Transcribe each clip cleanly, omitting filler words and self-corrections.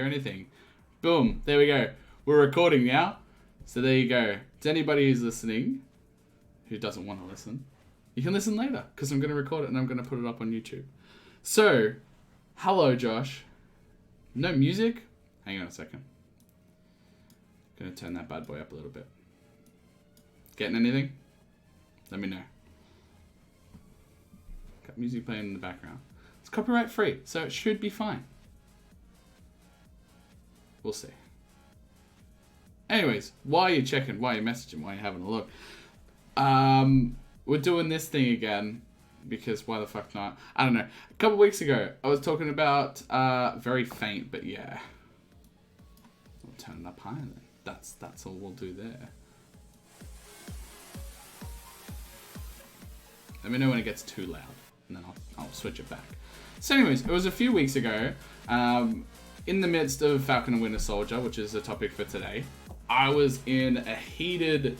anything. Boom, there we go. We're recording now. So there you go. To anybody who's listening, who doesn't want to listen, you can listen later because I'm going to record it and I'm going to put it up on YouTube. So, hello Josh. No music? Hang on a second. Going to turn that bad boy up a little bit. Getting anything? Let me know. Got music playing in the background. It's copyright free, so it should be fine. We'll see. Anyways, why are you checking? Why are you messaging? Why are you having a look? We're doing this thing again because why the fuck not? I don't know. A couple weeks ago, I was talking about very faint, but yeah. We'll turn it up higher then. That's all we'll do there. Let me know when it gets too loud, and then I'll switch it back. So anyways, it was a few weeks ago, in the midst of Falcon and Winter Soldier, which is the topic for today, I was in a heated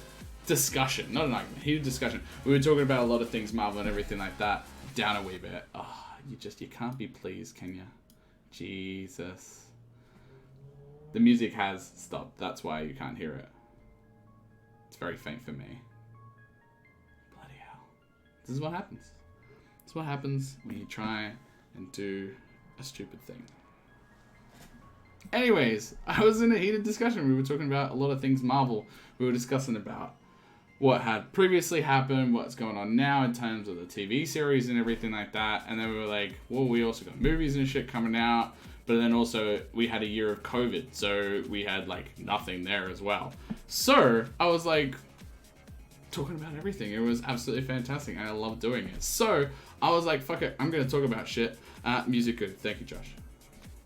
discussion, not an argument, heated discussion. We were talking about a lot of things, Marvel and everything like that, down a wee bit. Oh, you can't be pleased, can you? Jesus. The music has stopped, that's why you can't hear it. It's very faint for me. Bloody hell. This is what happens. This is what happens when you try and do a stupid thing. Anyways, I was in a heated discussion. We were talking about a lot of things Marvel. We were discussing about what had previously happened, what's going on now in terms of the TV series and everything like that. And then we were like, well, we also got movies and shit coming out. But then also we had a year of COVID. So we had like nothing there as well. So I was like talking about everything. It was absolutely fantastic. I love doing it. So I was like, fuck it. I'm going to talk about shit. Music good. Thank you, Josh.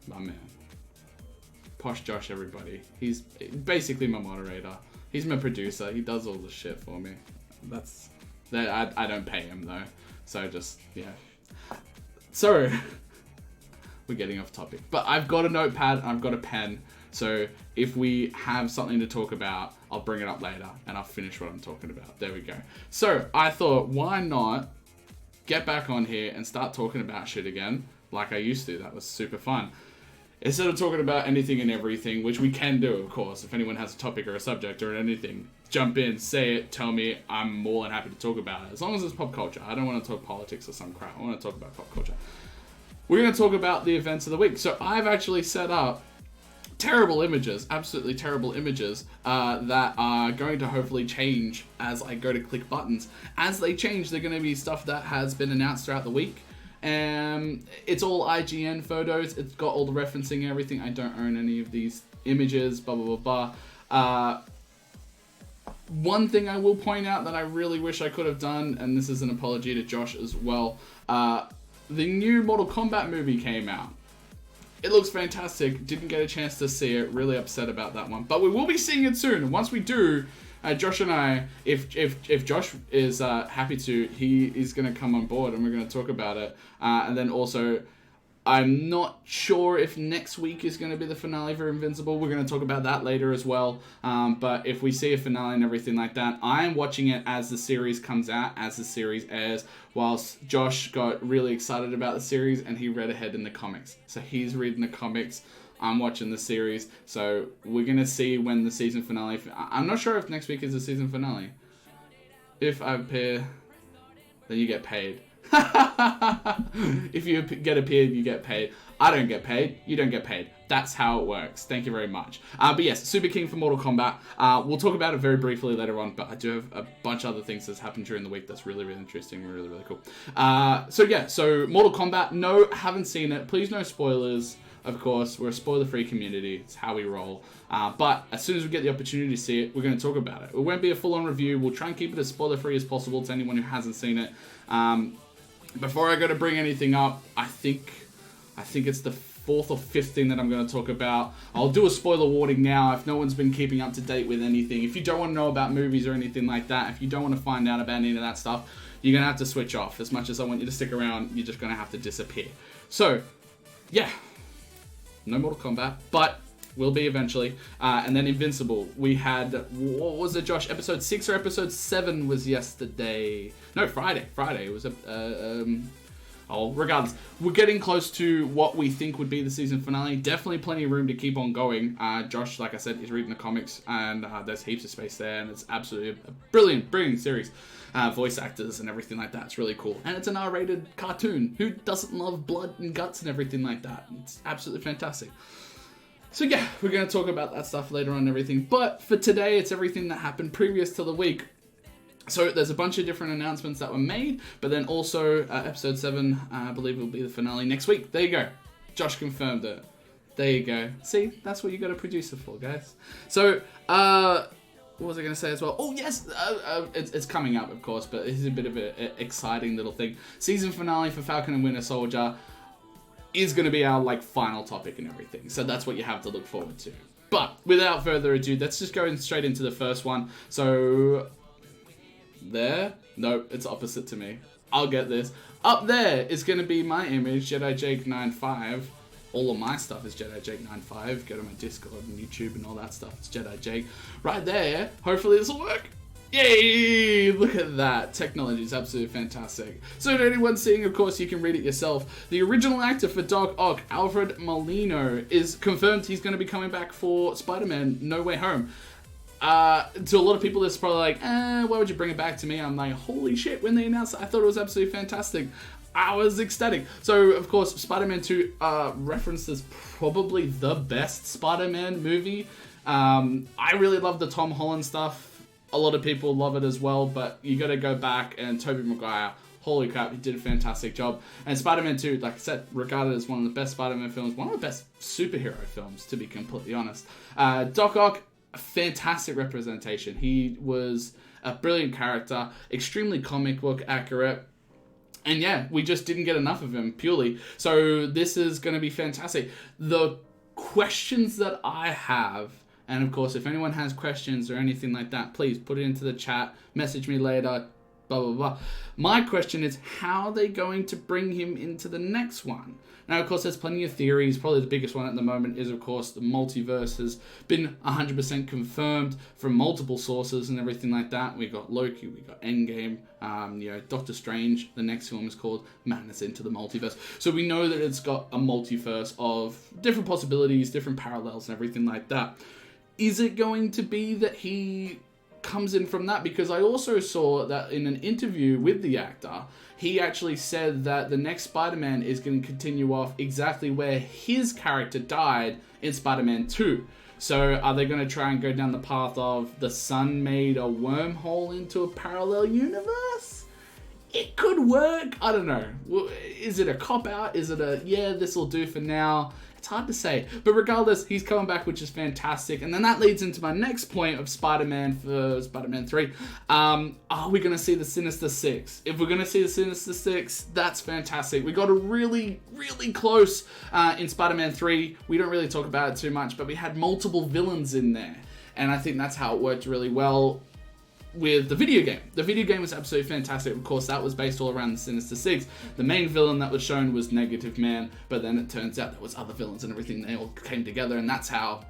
My man. Posh Josh, everybody. He's basically my moderator. He's my producer. He does all the shit for me. I don't pay him though. So just, yeah. So, we're getting off topic. But I've got a notepad and I've got a pen. So if we have something to talk about, I'll bring it up later and I'll finish what I'm talking about. There we go. So I thought, why not get back on here and start talking about shit again like I used to. That was super fun. Instead of talking about anything and everything, which we can do, of course, if anyone has a topic or a subject or anything, jump in, say it, tell me, I'm more than happy to talk about it. As long as it's pop culture. I don't want to talk politics or some crap. I want to talk about pop culture. We're going to talk about the events of the week. So I've actually set up terrible images, absolutely terrible images, that are going to hopefully change as I go to click buttons. As they change, they're going to be stuff that has been announced throughout the week. It's all IGN photos. It's got all the referencing and everything. I don't own any of these images, blah, blah, blah, blah. One thing I will point out that I really wish I could have done, and this is an apology to Josh as well, the new Mortal Kombat movie came out. It looks fantastic. Didn't get a chance to see it. Really upset about that one. But we will be seeing it soon. And once we do, Josh and I, if Josh is happy to, he is going to come on board and we're going to talk about it. And then also, I'm not sure if next week is going to be the finale for Invincible. We're going to talk about that later as well. But if we see a finale and everything like that, I'm watching it as the series comes out, as the series airs, whilst Josh got really excited about the series and he read ahead in the comics. So he's reading the comics. I'm watching the series, so we're going to see when the season finale... I'm not sure if next week is the season finale. If I appear, then you get paid. If you get appeared, you get paid. I don't get paid, you don't get paid. That's how it works. Thank you very much. But yes, super keen for Mortal Kombat. We'll talk about it very briefly later on, but I do have a bunch of other things that's happened during the week that's really, really interesting, really, really cool. So Mortal Kombat, no, haven't seen it. Please no spoilers. Of course, we're a spoiler-free community. It's how we roll. But as soon as we get the opportunity to see it, we're going to talk about it. It won't be a full-on review. We'll try and keep it as spoiler-free as possible to anyone who hasn't seen it. Before I go to bring anything up, I think it's the fourth or fifth thing that I'm going to talk about. I'll do a spoiler warning now if no one's been keeping up to date with anything. If you don't want to know about movies or anything like that, if you don't want to find out about any of that stuff, you're going to have to switch off. As much as I want you to stick around, you're just going to have to disappear. So, yeah. No Mortal Kombat, but will be eventually. And then Invincible. We had, what was it, Josh? Episode 6 or episode 7 was yesterday. No, Friday. It was Regardless, we're getting close to what we think would be the season finale. Definitely plenty of room to keep on going. Josh, like I said, is reading the comics, and there's heaps of space there, and it's absolutely a brilliant series. Voice actors and everything like that. It's really cool. And it's an R-rated cartoon. Who doesn't love blood and guts and everything like that? It's absolutely fantastic. So yeah, we're going to talk about that stuff later on and everything. But for today, it's everything that happened previous to the week. So there's a bunch of different announcements that were made, but then also episode 7, I believe will be the finale next week. There you go. Josh confirmed it. There you go. See, that's what you got a producer for, guys. So, what was I going to say as well? Oh, yes, it's coming up, of course, but this is a bit of an exciting little thing. Season finale for Falcon and Winter Soldier is going to be our final topic and everything. So that's what you have to look forward to. But without further ado, let's just go straight into the first one. So... there? Nope, it's opposite to me. I'll get this. Up there is going to be my image, Jedi Jake 95. All of my stuff is Jedi Jake 95. Go to my Discord and YouTube and all that stuff. It's Jedi Jake. Right there. Hopefully this will work. Yay! Look at that. Technology is absolutely fantastic. So to anyone seeing, of course, you can read it yourself. The original actor for Doc Ock, Alfred Molina, is confirmed he's going to be coming back for Spider-Man No Way Home. To a lot of people, it's probably like, why would you bring it back to me? I'm like, holy shit, when they announced it, I thought it was absolutely fantastic. I was ecstatic. So, of course, Spider-Man 2 referenced as probably the best Spider-Man movie. I really love the Tom Holland stuff. A lot of people love it as well, but you got to go back, and Tobey Maguire, holy crap, he did a fantastic job. And Spider-Man 2, like I said, regarded as one of the best Spider-Man films, one of the best superhero films, to be completely honest. Doc Ock, a fantastic representation. He was a brilliant character, extremely comic book accurate. And yeah, we just didn't get enough of him, purely. So this is going to be fantastic. The questions that I have, and of course, if anyone has questions or anything like that, please put it into the chat, message me later, blah, blah, blah. My question is, how are they going to bring him into the next one? Now, of course, there's plenty of theories. Probably the biggest one at the moment is, of course, the multiverse has been 100% confirmed from multiple sources and everything like that. We got Loki, we got Endgame, Doctor Strange. The next film is called Madness into the Multiverse. So we know that it's got a multiverse of different possibilities, different parallels and everything like that. Is it going to be that he comes in from that? Because I also saw that in an interview with the actor, he actually said that the next Spider-Man is going to continue off exactly where his character died in Spider-Man 2. So are they going to try and go down the path of the sun made a wormhole into a parallel universe? It could work. I don't know. Is it a cop-out? Is it a, yeah, this will do for now? It's hard to say. But regardless, he's coming back, which is fantastic. And then that leads into my next point of Spider-Man for Spider-Man 3. Are we going to see the Sinister Six? If we're going to see the Sinister Six, that's fantastic. We got a really, really close in Spider-Man 3. We don't really talk about it too much, but we had multiple villains in there. And I think that's how it worked really well with the video game. The video game was absolutely fantastic. Of course, that was based all around the Sinister Six. The main villain that was shown was Negative Man, but then it turns out there was other villains and everything. They all came together, and that's how,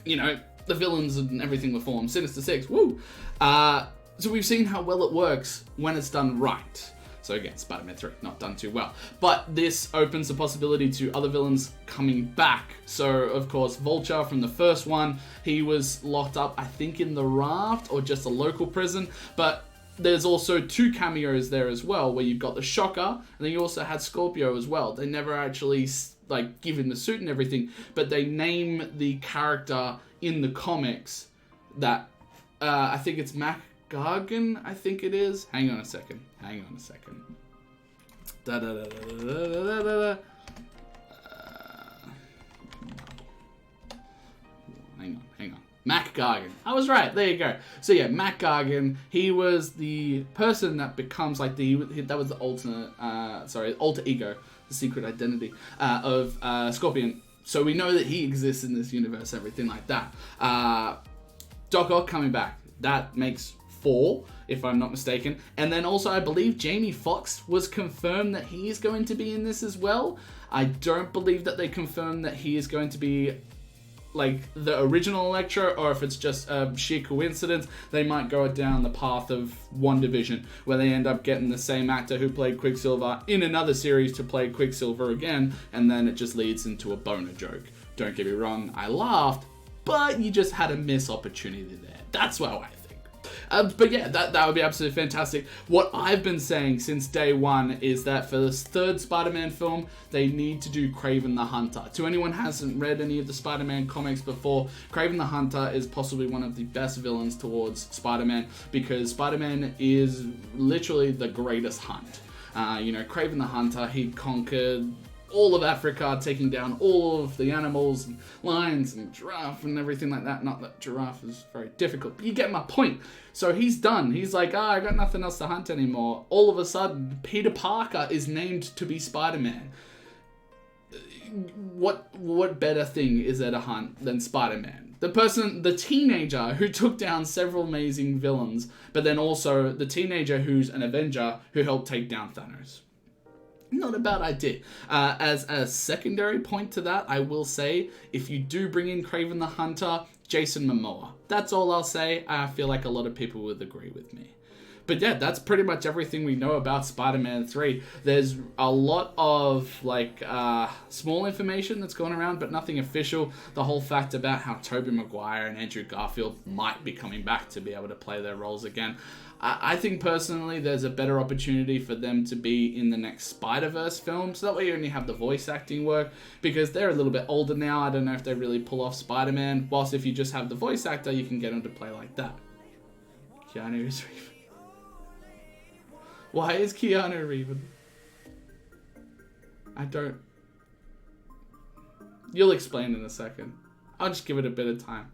the villains and everything were formed. Sinister Six, woo! So we've seen how well it works when it's done right. So again, Spider-Man 3, not done too well. But this opens the possibility to other villains coming back. So, of course, Vulture from the first one, he was locked up, I think, in the Raft or just a local prison. But there's also 2 cameos there as well, where you've got the Shocker, and then you also had Scorpio as well. They never actually, give him the suit and everything, but they name the character in the comics that, I think it's Mac Gargan, I think it is. Hang on a second. Hang on. Mac Gargan. I was right. There you go. So yeah, Mac Gargan. He was the person that becomes that was the alter ego, the secret identity of Scorpion. So we know that he exists in this universe, everything like that. Doc Ock coming back. That makes 4, if I'm not mistaken. And then also, I believe Jamie Foxx was confirmed that he is going to be in this as well. I don't believe that they confirmed that he is going to be like the original Electro, or if it's just a sheer coincidence, they might go down the path of WandaVision, where they end up getting the same actor who played Quicksilver in another series to play Quicksilver again, and then it just leads into a boner joke. Don't get me wrong, I laughed, but you just had a missed opportunity there. That's what I think. But yeah, that would be absolutely fantastic. What I've been saying since day one is that for this third Spider-Man film, they need to do Kraven the Hunter. To anyone who hasn't read any of the Spider-Man comics before, Kraven the Hunter is possibly one of the best villains towards Spider-Man, because Spider-Man is literally the greatest hunt. Kraven the Hunter, he conquered all of Africa, taking down all of the animals, and lions and giraffe and everything like that. Not that giraffe is very difficult, but you get my point. So he's done. He's like, I got nothing else to hunt anymore. All of a sudden, Peter Parker is named to be Spider-Man. What better thing is there to hunt than Spider-Man? The teenager who took down several amazing villains, but then also the teenager who's an Avenger who helped take down Thanos. Not a bad idea. As a secondary point to that, I will say, if you do bring in Kraven the Hunter, Jason Momoa. That's all I'll say. I feel like a lot of people would agree with me. But yeah, that's pretty much everything we know about Spider-Man 3. There's a lot of small information that's going around, but nothing official. The whole fact about how Tobey Maguire and Andrew Garfield might be coming back to be able to play their roles again. I think personally there's a better opportunity for them to be in the next Spider-Verse film, so that way you only have the voice acting work, because they're a little bit older now. I don't know if they really pull off Spider-Man, whilst if you just have the voice actor, you can get them to play like that. Keanu is Reeves. Why is Keanu Reeves? I don't... You'll explain in a second. I'll just give it a bit of time.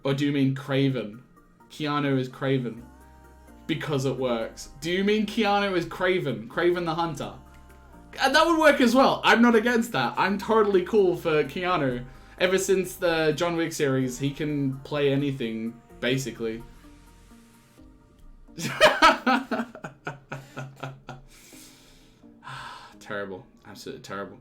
Or do you mean Kraven? Keanu is Kraven. Because it works. Do you mean Keanu is Kraven? Kraven the Hunter? That would work as well. I'm not against that. I'm totally cool for Keanu. Ever since the John Wick series, he can play anything, basically. Terrible. Absolutely terrible.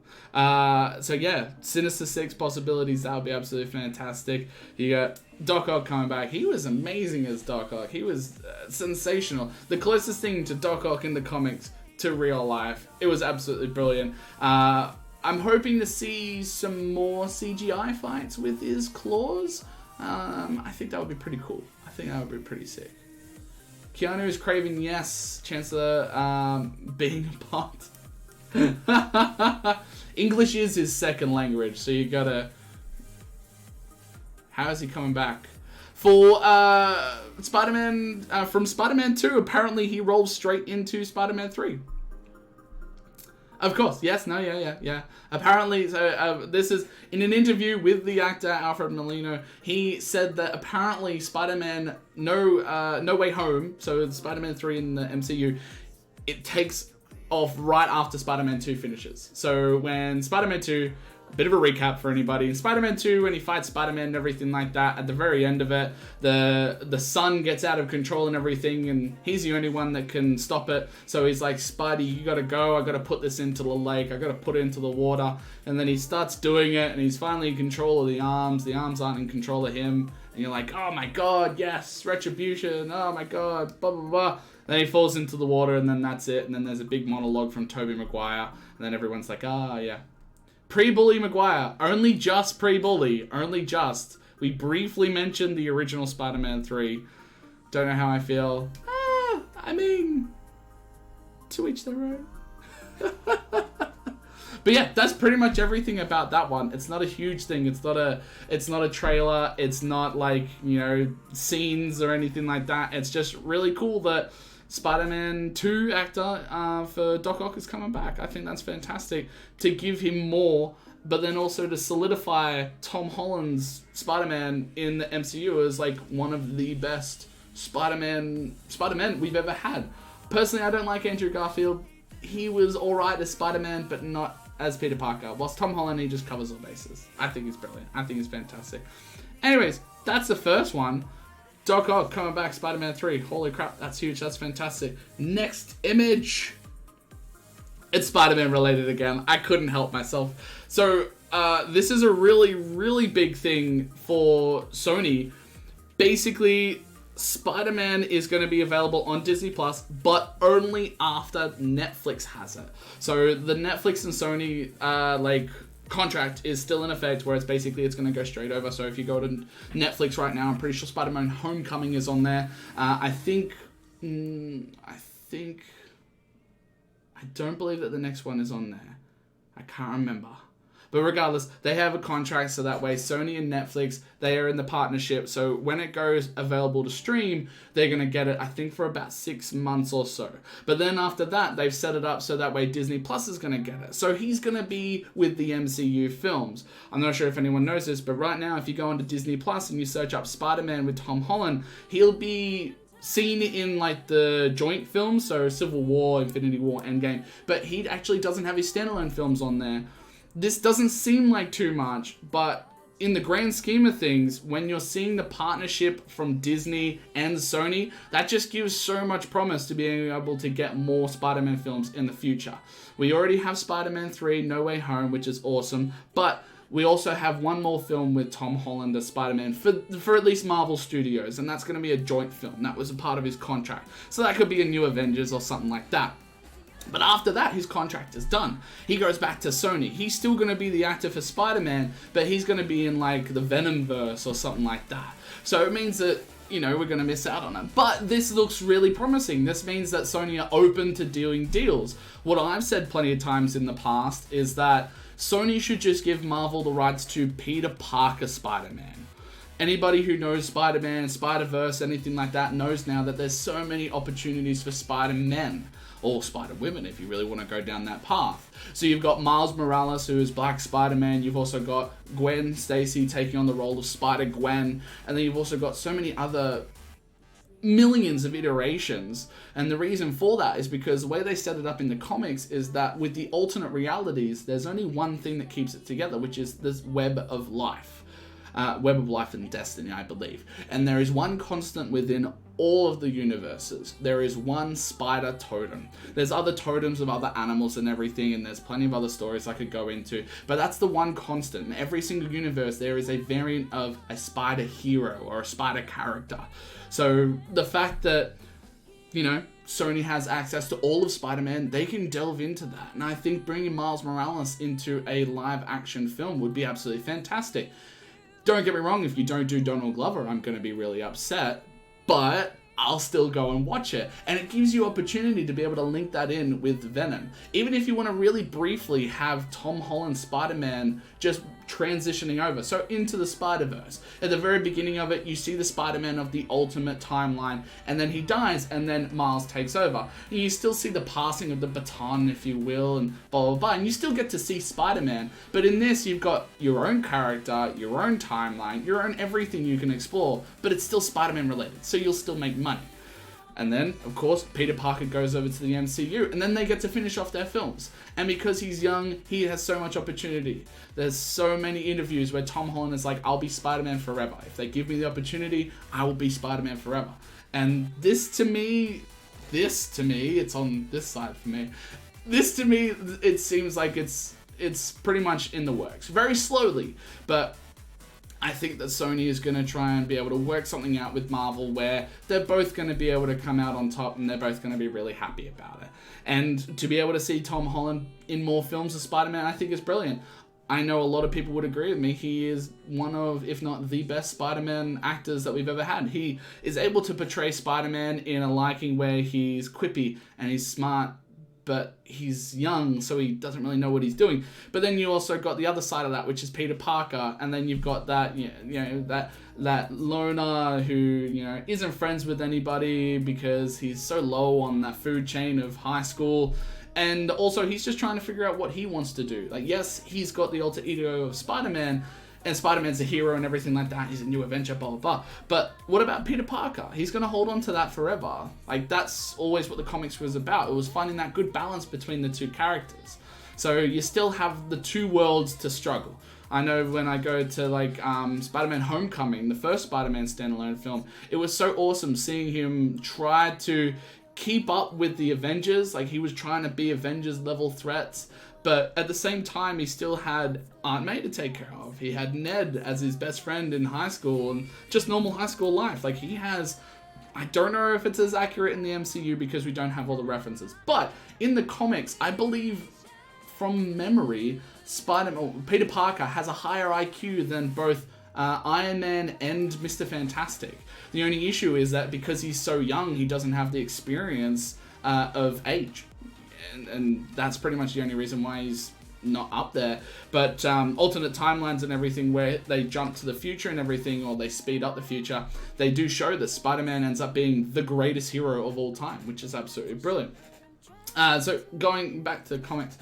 So yeah, Sinister Six possibilities, that would be absolutely fantastic. You got Doc Ock coming back. He was amazing as Doc Ock. He was sensational. The closest thing to Doc Ock in the comics to real life. It was absolutely brilliant. I'm hoping to see some more CGI fights with his claws. I think that would be pretty cool. I think that would be pretty sick. Keanu is Kraven, yes. Chancellor being a part. English is his second language, so you gotta... How is he coming back? For Spider-Man, from Spider-Man 2, apparently he rolls straight into Spider-Man 3. Of course, yes, no, yeah. Apparently, so this is, in an interview with the actor Alfred Molina, he said that apparently Spider-Man No Way Home, so Spider-Man 3 in the MCU, it takes off right after Spider-Man 2 finishes. So when Spider-Man 2, a bit of a recap for anybody, in Spider-Man 2, when he fights Spider-Man and everything like that, at the very end of it, the sun gets out of control and everything, and he's the only one that can stop it. So he's like, Spidey, you gotta go, I gotta put this into the lake, I gotta put it into the water. And then he starts doing it, and he's finally in control of the arms aren't in control of him, and you're like, oh my god, yes, retribution, oh my god, blah blah blah. Then he falls into the water, and then that's it. And then there's a big monologue from Tobey Maguire, and then everyone's like, yeah. Pre-bully Maguire. Only just pre-bully. Only just. We briefly mentioned the original Spider-Man 3. Don't know how I feel. I mean, to each their own. But yeah, that's pretty much everything about that one. It's not a huge thing. It's not a trailer. It's not like, scenes or anything like that. It's just really cool that Spider-Man 2 actor for Doc Ock is coming back. I think that's fantastic to give him more, but then also to solidify Tom Holland's Spider-Man in the MCU as like one of the best Spider-Man we've ever had. Personally, I don't like Andrew Garfield. He was alright as Spider-Man, but not as Peter Parker. Whilst Tom Holland, he just covers all bases. I think he's brilliant. I think he's fantastic. Anyways, that's the first one. Doc Ock coming back, Spider-Man 3. Holy crap, that's huge. That's fantastic. Next image. It's Spider-Man related again. I couldn't help myself. So, this is a really, really big thing for Sony. Basically, Spider-Man is going to be available on Disney Plus, but only after Netflix has it. So, the Netflix and Sony, contract is still in effect, where it's going to go straight over. So, if you go to Netflix right now, I'm pretty sure Spider-Man Homecoming is on there. I don't believe that the next one is on there. I can't remember. But regardless, they have a contract, so that way Sony and Netflix, they are in the partnership. So when it goes available to stream, they're going to get it, I think, for about 6 months or so. But then after that, they've set it up so that way Disney Plus is going to get it. So he's going to be with the MCU films. I'm not sure if anyone knows this, but right now, if you go onto Disney Plus and you search up Spider-Man with Tom Holland, he'll be seen in like the joint films, so Civil War, Infinity War, Endgame, but he actually doesn't have his standalone films on there. This doesn't seem like too much, but in the grand scheme of things, when you're seeing the partnership from Disney and Sony, that just gives so much promise to being able to get more Spider-Man films in the future. We already have Spider-Man 3, No Way Home, which is awesome, but we also have one more film with Tom Holland as Spider-Man for at least Marvel Studios, and that's going to be a joint film. That was a part of his contract. So that could be a New Avengers or something like that. But after that, his contract is done. He goes back to Sony. He's still going to be the actor for Spider-Man, but he's going to be in like the Venomverse or something like that. So it means that, we're going to miss out on it. But this looks really promising. This means that Sony are open to doing deals. What I've said plenty of times in the past is that Sony should just give Marvel the rights to Peter Parker Spider-Man. Anybody who knows Spider-Man, Spider-Verse, anything like that knows now that there's so many opportunities for Spider-Men. Or Spider-Women, if you really want to go down that path. So you've got Miles Morales, who is Black Spider-Man. You've also got Gwen Stacy taking on the role of Spider-Gwen. And then you've also got so many other millions of iterations. And the reason for that is because the way they set it up in the comics is that with the alternate realities, there's only one thing that keeps it together, which is this web of life. Web of Life and Destiny, I believe. And there is one constant within all of the universes. There is one spider totem. There's other totems of other animals and everything, and there's plenty of other stories I could go into, but that's the one constant. In every single universe, there is a variant of a spider hero or a spider character. So the fact that, Sony has access to all of Spider-Man, they can delve into that. And I think bringing Miles Morales into a live action film would be absolutely fantastic. Don't get me wrong, if you don't do Donald Glover, I'm going to be really upset, but I'll still go and watch it. And it gives you opportunity to be able to link that in with Venom. Even if you want to really briefly have Tom Holland Spider-Man just transitioning over. So into the Spider-Verse. At the very beginning of it, you see the Spider-Man of the ultimate timeline, and then he dies, and then Miles takes over. And you still see the passing of the baton, if you will, and blah, blah, blah. And you still get to see Spider-Man. But in this, you've got your own character, your own timeline, your own everything you can explore, but it's still Spider-Man related, so you'll still make money. And then, of course, Peter Parker goes over to the MCU, and then they get to finish off their films. And because he's young, he has so much opportunity. There's so many interviews where Tom Holland is like, I'll be Spider-Man forever. If they give me the opportunity, I will be Spider-Man forever. And this to me, it's on this side for me. This to me, it seems like it's pretty much in the works. Very slowly, but I think that Sony is going to try and be able to work something out with Marvel where they're both going to be able to come out on top, and they're both going to be really happy about it. And to be able to see Tom Holland in more films of Spider-Man, I think is brilliant. I know a lot of people would agree with me. He is one of, if not the best Spider-Man actors that we've ever had. He is able to portray Spider-Man in a liking where he's quippy and he's smart, but he's young, so he doesn't really know what he's doing. But then you also got the other side of that, which is Peter Parker, and then you've got that, that loner who, isn't friends with anybody because he's so low on that food chain of high school. And also, he's just trying to figure out what he wants to do. Like, yes, he's got the alter ego of Spider-Man, and Spider-Man's a hero and everything like that. He's a new adventure, blah, blah, blah. But what about Peter Parker? He's going to hold on to that forever. Like, that's always what the comics was about. It was finding that good balance between the two characters. So you still have the two worlds to struggle. I know when I go to, Spider-Man Homecoming, the first Spider-Man standalone film, it was so awesome seeing him try to keep up with the Avengers. Like, he was trying to be Avengers level threats, but at the same time, he still had Aunt May to take care of. He had Ned as his best friend in high school and just normal high school life. Like, he has... I don't know if it's as accurate in the MCU because we don't have all the references. But in the comics, I believe, from memory, Peter Parker has a higher IQ than both Iron Man and Mr. Fantastic. The only issue is that because he's so young, he doesn't have the experience of age. And that's pretty much the only reason why he's not up there. But alternate timelines and everything where they jump to the future and everything, or they speed up the future, they do show that Spider-Man ends up being the greatest hero of all time, which is absolutely brilliant. So going back to the comments,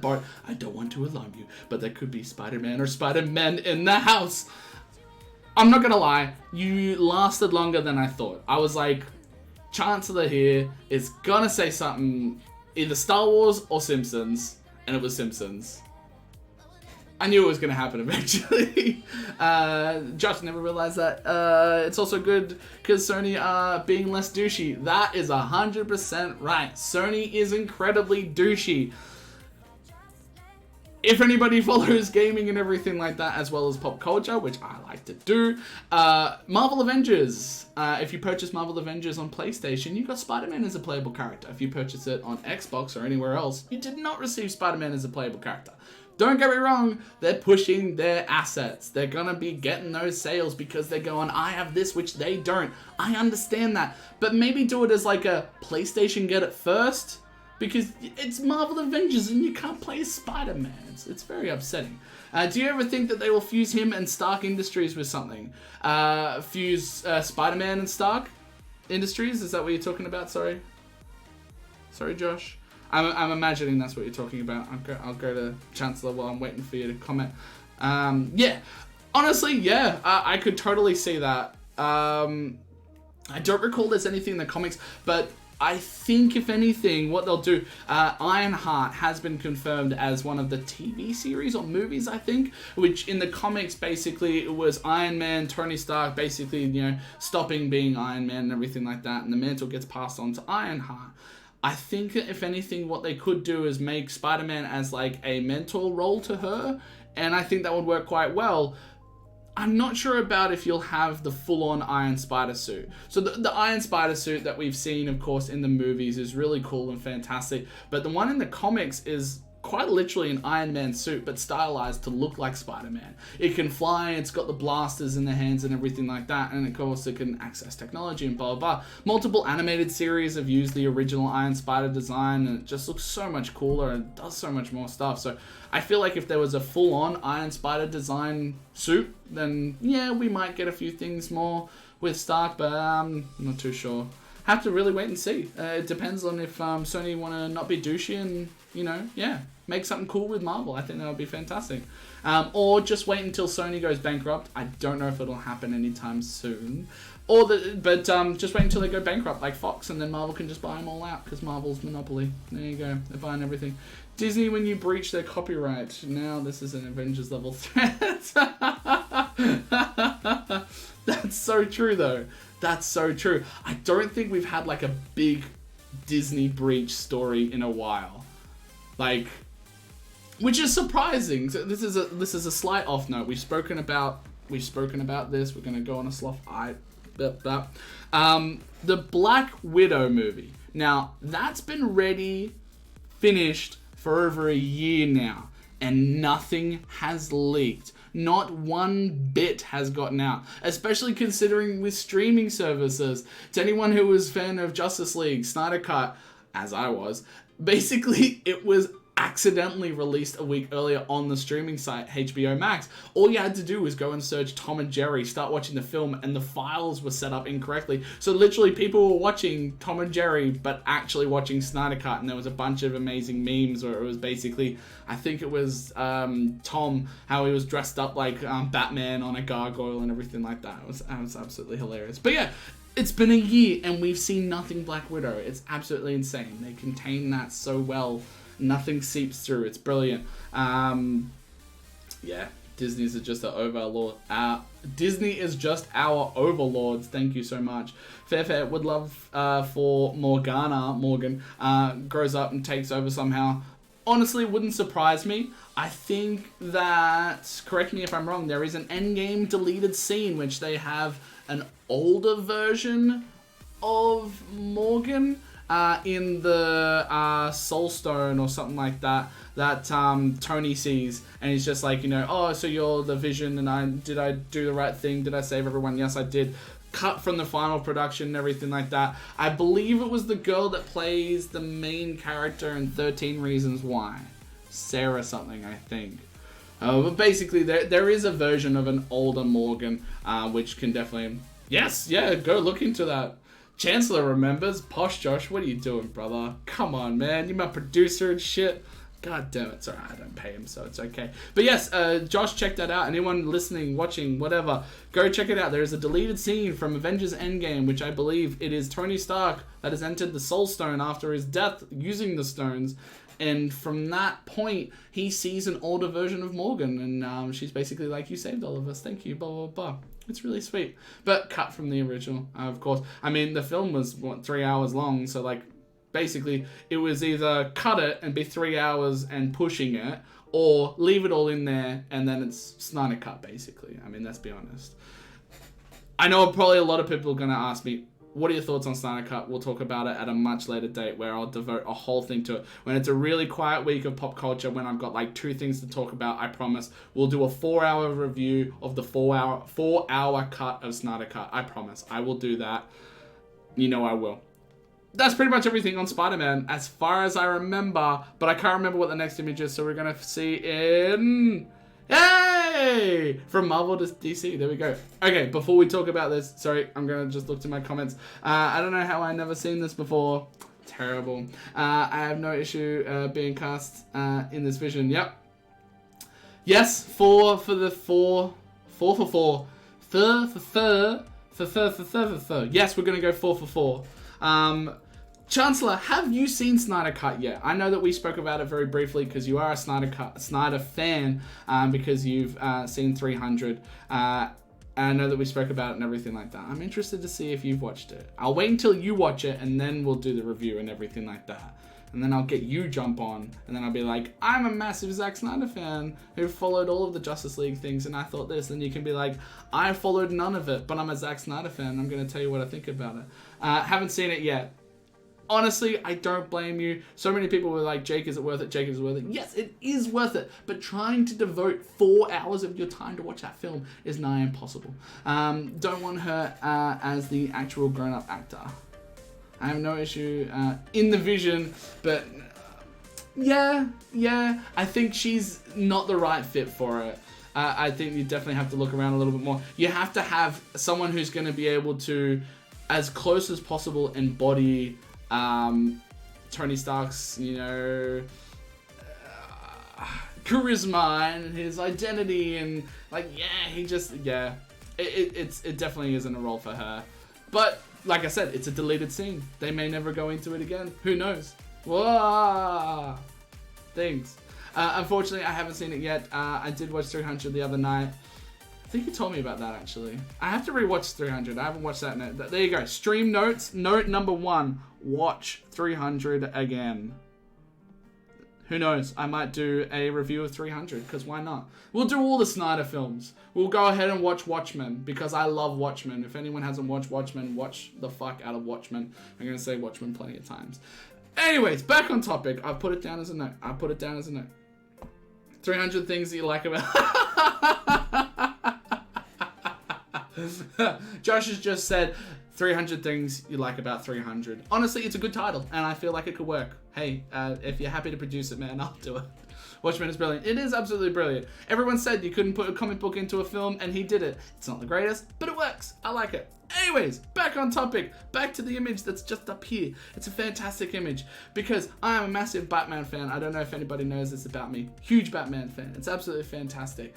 Bart, I don't want to alarm you, but there could be Spider-Man or Spider-Man in the house. I'm not gonna lie, you lasted longer than I thought. I was like, Chancellor here is gonna say something, either Star Wars or Simpsons, and it was Simpsons. I knew it was gonna happen eventually. Josh never realized that. It's also good because Sony are being less douchey. That is 100% right. Sony is incredibly douchey. If anybody follows gaming and everything like that, as well as pop culture, which I like to do, Marvel Avengers. If you purchase Marvel Avengers on PlayStation, you got Spider-Man as a playable character. If you purchase it on Xbox or anywhere else, you did not receive Spider-Man as a playable character. Don't get me wrong, they're pushing their assets. They're gonna be getting those sales because they're going, I have this, which they don't. I understand that. But maybe do it as like a PlayStation get it first, because it's Marvel Avengers and you can't play as Spider-Man. It's very upsetting. Do you ever think that they will fuse him and Stark Industries with something? Fuse Spider-Man and Stark Industries? Is that what you're talking about? Sorry, Josh. I'm imagining that's what you're talking about. I'll go to Chancellor while I'm waiting for you to comment. Yeah, honestly, yeah, I could totally see that. I don't recall there's anything in the comics, but I think, if anything, what they'll do, Ironheart has been confirmed as one of the TV series or movies, I think, which in the comics, basically, it was Iron Man, Tony Stark, basically, you know, stopping being Iron Man and everything like that, and the mantle gets passed on to Ironheart. I think, if anything, what they could do is make Spider-Man as, like, a mentor role to her, and I think that would work quite well. I'm not sure about if you'll have the full-on Iron Spider suit. So the Iron Spider suit that we've seen, of course, in the movies is really cool and fantastic. But the one in the comics is quite literally an Iron Man suit, but stylized to look like Spider-Man. It can fly, it's got the blasters in the hands and everything like that, and of course it can access technology and blah, blah, blah. Multiple animated series have used the original Iron Spider design, and it just looks so much cooler and does so much more stuff. So I feel like if there was a full-on Iron Spider design suit, then yeah, we might get a few things more with Stark, but I'm not too sure. Have to really wait and see. It depends on if Sony want to not be douchey and, you know, yeah, make something cool with Marvel. I think that would be fantastic. Or just wait until Sony goes bankrupt. I don't know if it'll happen anytime soon. But just wait until they go bankrupt, like Fox, and then Marvel can just buy them all out, because Marvel's monopoly. There you go. They're buying everything. Disney, when you breach their copyright. Now this is an Avengers level threat. That's so true, though. That's so true. I don't think we've had like a big Disney breach story in a while. Like, which is surprising. So this is a slight off note. We've spoken about this. We're gonna go on a sloth eye. The Black Widow movie. Now that's been ready, finished for over a year now, and nothing has leaked. Not one bit has gotten out, especially considering with streaming services. To anyone who was a fan of Justice League, Snyder Cut, as I was, basically it was accidentally released a week earlier on the streaming site HBO Max. All you had to do was go and search Tom and Jerry, start watching the film, and the files were set up incorrectly. So literally people were watching Tom and Jerry, but actually watching Snyder Cut, and there was a bunch of amazing memes where it was basically, I think it was Tom, how he was dressed up like Batman on a gargoyle and everything like that. It was absolutely hilarious. But yeah, it's been a year and we've seen nothing Black Widow. It's absolutely insane. They contain that so well. Nothing seeps through. It's brilliant. Yeah, Disney is just our overlord. Disney is just our overlords. Thank you so much. Fair would love for Morgan grows up and takes over somehow. Honestly, wouldn't surprise me. I think that, correct me if I'm wrong, there is an endgame deleted scene which they have an older version of Morgan in the Soul Stone or something like that Tony sees, and he's just like, oh, so you're the Vision, and did I do the right thing? Did I save everyone? Yes, I did. Cut from the final production and everything like that. I believe it was the girl that plays the main character in 13 Reasons Why. Sarah something, I think. But basically, there is a version of an older Morgan, which can definitely... Yes, yeah, go look into that. Chancellor remembers. Posh Josh, what are you doing, brother? Come on, man. You're my producer and shit. God damn it. It's alright, I don't pay him, so it's okay. But yes, Josh, check that out. Anyone listening, watching, whatever, go check it out. There is a deleted scene from Avengers Endgame, which I believe it is Tony Stark that has entered the Soul Stone after his death using the stones. And from that point, he sees an older version of Morgan. And she's basically like, you saved all of us. Thank you, blah, blah, blah. It's really sweet. But cut from the original, of course. I mean, the film was, 3 hours long. So, like, basically, it was either cut it and be 3 hours and pushing it, or leave it all in there and then it's Snyder Cut, basically. I mean, let's be honest. I know probably a lot of people are going to ask me, what are your thoughts on Snyder Cut? We'll talk about it at a much later date where I'll devote a whole thing to it. When it's a really quiet week of pop culture, when I've got like 2 things to talk about, I promise we'll do a 4-hour review of the 4-hour cut of Snyder Cut. I promise. I will do that. You know I will. That's pretty much everything on Spider-Man as far as I remember, but I can't remember what the next image is, so we're going to see in... Yay! From Marvel to DC. There we go. Okay, before we talk about this, sorry, I'm going to just look to my comments. I don't know how I never seen this before. Terrible. I have no issue being cast in this Vision. Yep. Yes, 4 for 4. Yes, we're going to go 4 for 4. Chancellor, have you seen Snyder Cut yet? I know that we spoke about it very briefly because you are a Snyder fan because you've seen 300. And I know that we spoke about it and everything like that. I'm interested to see if you've watched it. I'll wait until you watch it and then we'll do the review and everything like that. And then I'll get you jump on and then I'll be like, I'm a massive Zack Snyder fan who followed all of the Justice League things and I thought this. And you can be like, I followed none of it, but I'm a Zack Snyder fan. And I'm going to tell you what I think about it. Haven't seen it yet. Honestly, I don't blame you. So many people were like, Jake, is it worth it? Jake, is it worth it? Yes, it is worth it. But trying to devote 4 hours of your time to watch that film is nigh impossible. Don't want her as the actual grown-up actor. I have no issue in the Vision, but yeah, I think she's not the right fit for it. I think you definitely have to look around a little bit more. You have to have someone who's going to be able to, as close as possible, embody Tony Stark's, charisma and his identity, and like, it definitely isn't a role for her. But like I said, it's a deleted scene. They may never go into it again. Who knows? Whoa, things. Unfortunately, I haven't seen it yet. I did watch 300 the other night. I think you told me about that, actually. I have to rewatch 300. I haven't watched that yet. There you go. Stream notes. Note number 1. Watch 300 again. Who knows? I might do a review of 300, because why not? We'll do all the Snyder films. We'll go ahead and watch Watchmen, because I love Watchmen. If anyone hasn't watched Watchmen, watch the fuck out of Watchmen. I'm going to say Watchmen plenty of times. Anyways, back on topic. I've put it down as a note. 300 things that you like about... Josh has just said 300 things you like about 300. Honestly, it's a good title, and I feel like it could work. Hey, if you're happy to produce it, man, I'll do it. Watchmen is brilliant. It is absolutely brilliant. Everyone said you couldn't put a comic book into a film, and he did it. It's not the greatest, but it works. I like it. Anyways, back on topic. Back to the image that's just up here. It's a fantastic image because I am a massive Batman fan. I don't know if anybody knows this about me. Huge Batman fan. It's absolutely fantastic.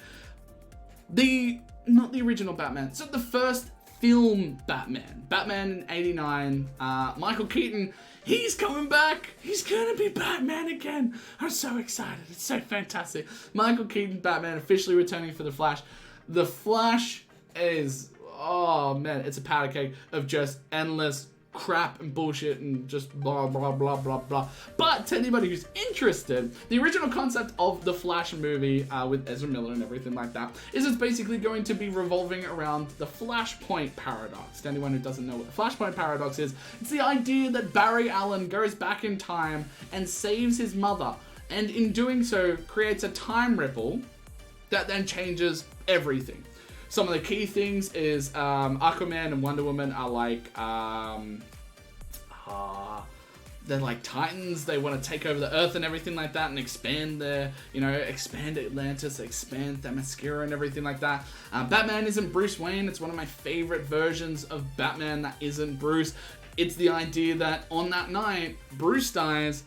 Not the original Batman. So the first film Batman. Batman in 89, Michael Keaton, he's coming back. He's gonna be Batman again. I'm so excited. It's so fantastic. Michael Keaton, Batman, officially returning for The Flash. The Flash is, oh man, it's a powder keg of just endless crap and bullshit and just blah blah blah blah blah. But to anybody who's interested, the original concept of the Flash movie with Ezra Miller and everything like that is it's basically going to be revolving around the Flashpoint paradox. To anyone who doesn't know what the Flashpoint paradox is, it's the idea that Barry Allen goes back in time and saves his mother, and in doing so creates a time ripple that then changes everything. Some of the key things is Aquaman and Wonder Woman are like, they're like titans. They want to take over the earth and everything like that and expand their, expand Atlantis, expand Themyscira and everything like that. Batman isn't Bruce Wayne. It's one of my favorite versions of Batman that isn't Bruce. It's the idea that on that night, Bruce dies,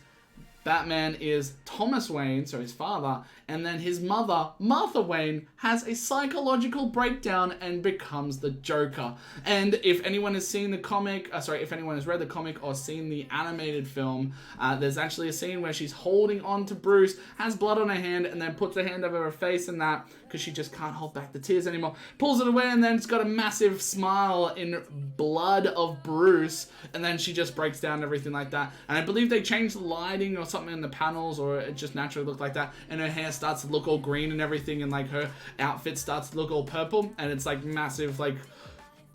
Batman is Thomas Wayne, so his father, and then his mother, Martha Wayne, has a psychological breakdown and becomes the Joker. And if anyone has seen the comic, if anyone has read the comic or seen the animated film, there's actually a scene where she's holding on to Bruce, has blood on her hand, and then puts her hand over her face and that, because she just can't hold back the tears anymore, pulls it away, and then it's got a massive smile in blood of Bruce, and then she just breaks down and everything like that. And I believe they changed the lighting or something in the panels, or it just naturally looked like that, and her hair starts to look all green and everything, and like her outfit starts to look all purple, and it's like massive, like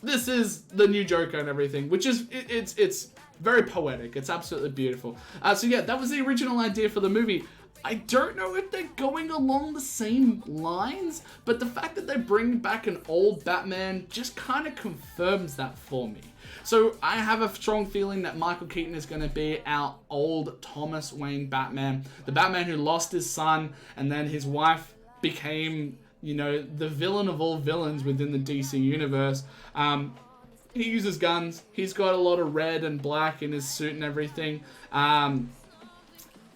this is the new Joker and everything, which is it's very poetic. It's absolutely beautiful. So yeah, that was the original idea for the movie. I don't know if they're going along the same lines, but the fact that they bring back an old Batman just kind of confirms that for me. So I have a strong feeling that Michael Keaton is going to be our old Thomas Wayne Batman, the Batman who lost his son and then his wife became, the villain of all villains within the DC universe. He uses guns. He's got a lot of red and black in his suit and everything.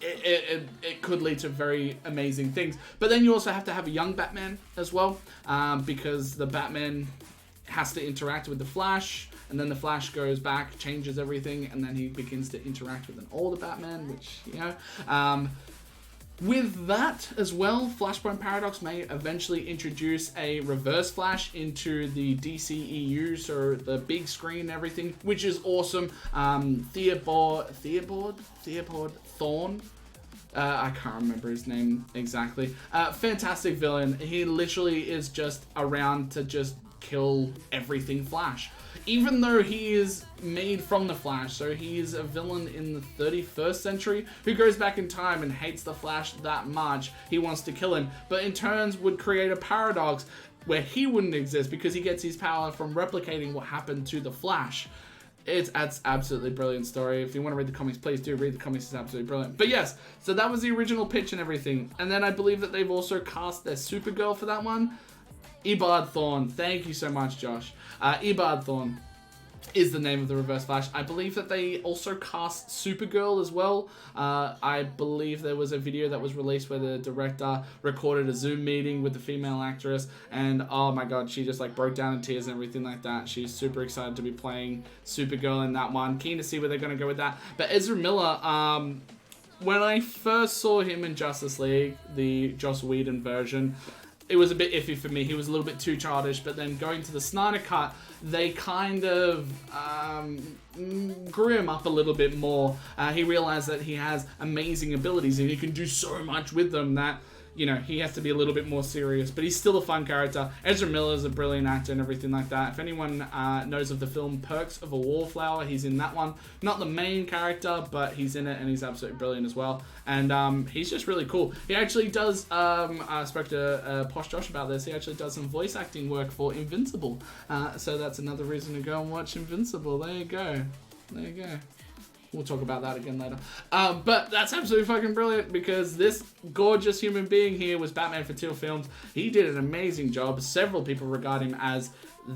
It could lead to very amazing things. But then you also have to have a young Batman as well, because the Batman has to interact with the Flash, and then the Flash goes back, changes everything, and then he begins to interact with an older Batman, which, with that as well, Flashpoint Paradox may eventually introduce a Reverse Flash into the DCEU, so the big screen and everything, which is awesome. Theobald Thorne. I can't remember his name exactly. Fantastic villain. He literally is just around to just kill everything Flash. Even though he is made from the Flash, so he is a villain in the 31st century who goes back in time and hates the Flash that much, he wants to kill him, but in turns would create a paradox where he wouldn't exist because he gets his power from replicating what happened to the Flash. It's absolutely brilliant story. If you want to read the comics, please do read the comics. It's absolutely brilliant. But yes, so that was the original pitch and everything. And then I believe that they've also cast their Supergirl for that one. Eobard Thawne. Thank you so much, Josh. Eobard Thawne is the name of the Reverse Flash. I believe that they also cast Supergirl as well. I believe there was a video that was released where the director recorded a Zoom meeting with the female actress, and oh my god, she just like broke down in tears and everything like that. She's super excited to be playing Supergirl in that one. Keen to see where they're going to go with that. But Ezra Miller, when I first saw him in Justice League, the Joss Whedon version, it was a bit iffy for me. He was a little bit too childish, but then going to the Snyder Cut, they kind of grew him up a little bit more. He realized that he has amazing abilities and he can do so much with them that, he has to be a little bit more serious, but he's still a fun character. Ezra Miller is a brilliant actor and everything like that. If anyone knows of the film Perks of a Wallflower, he's in that one. Not the main character, but he's in it and he's absolutely brilliant as well. And he's just really cool. He actually does, I spoke to Posh Josh about this, he actually does some voice acting work for Invincible. So that's another reason to go and watch Invincible. There you go. There you go. We'll talk about that again later. But that's absolutely fucking brilliant because this gorgeous human being here was Batman for Teal Films. He did an amazing job. Several people regard him as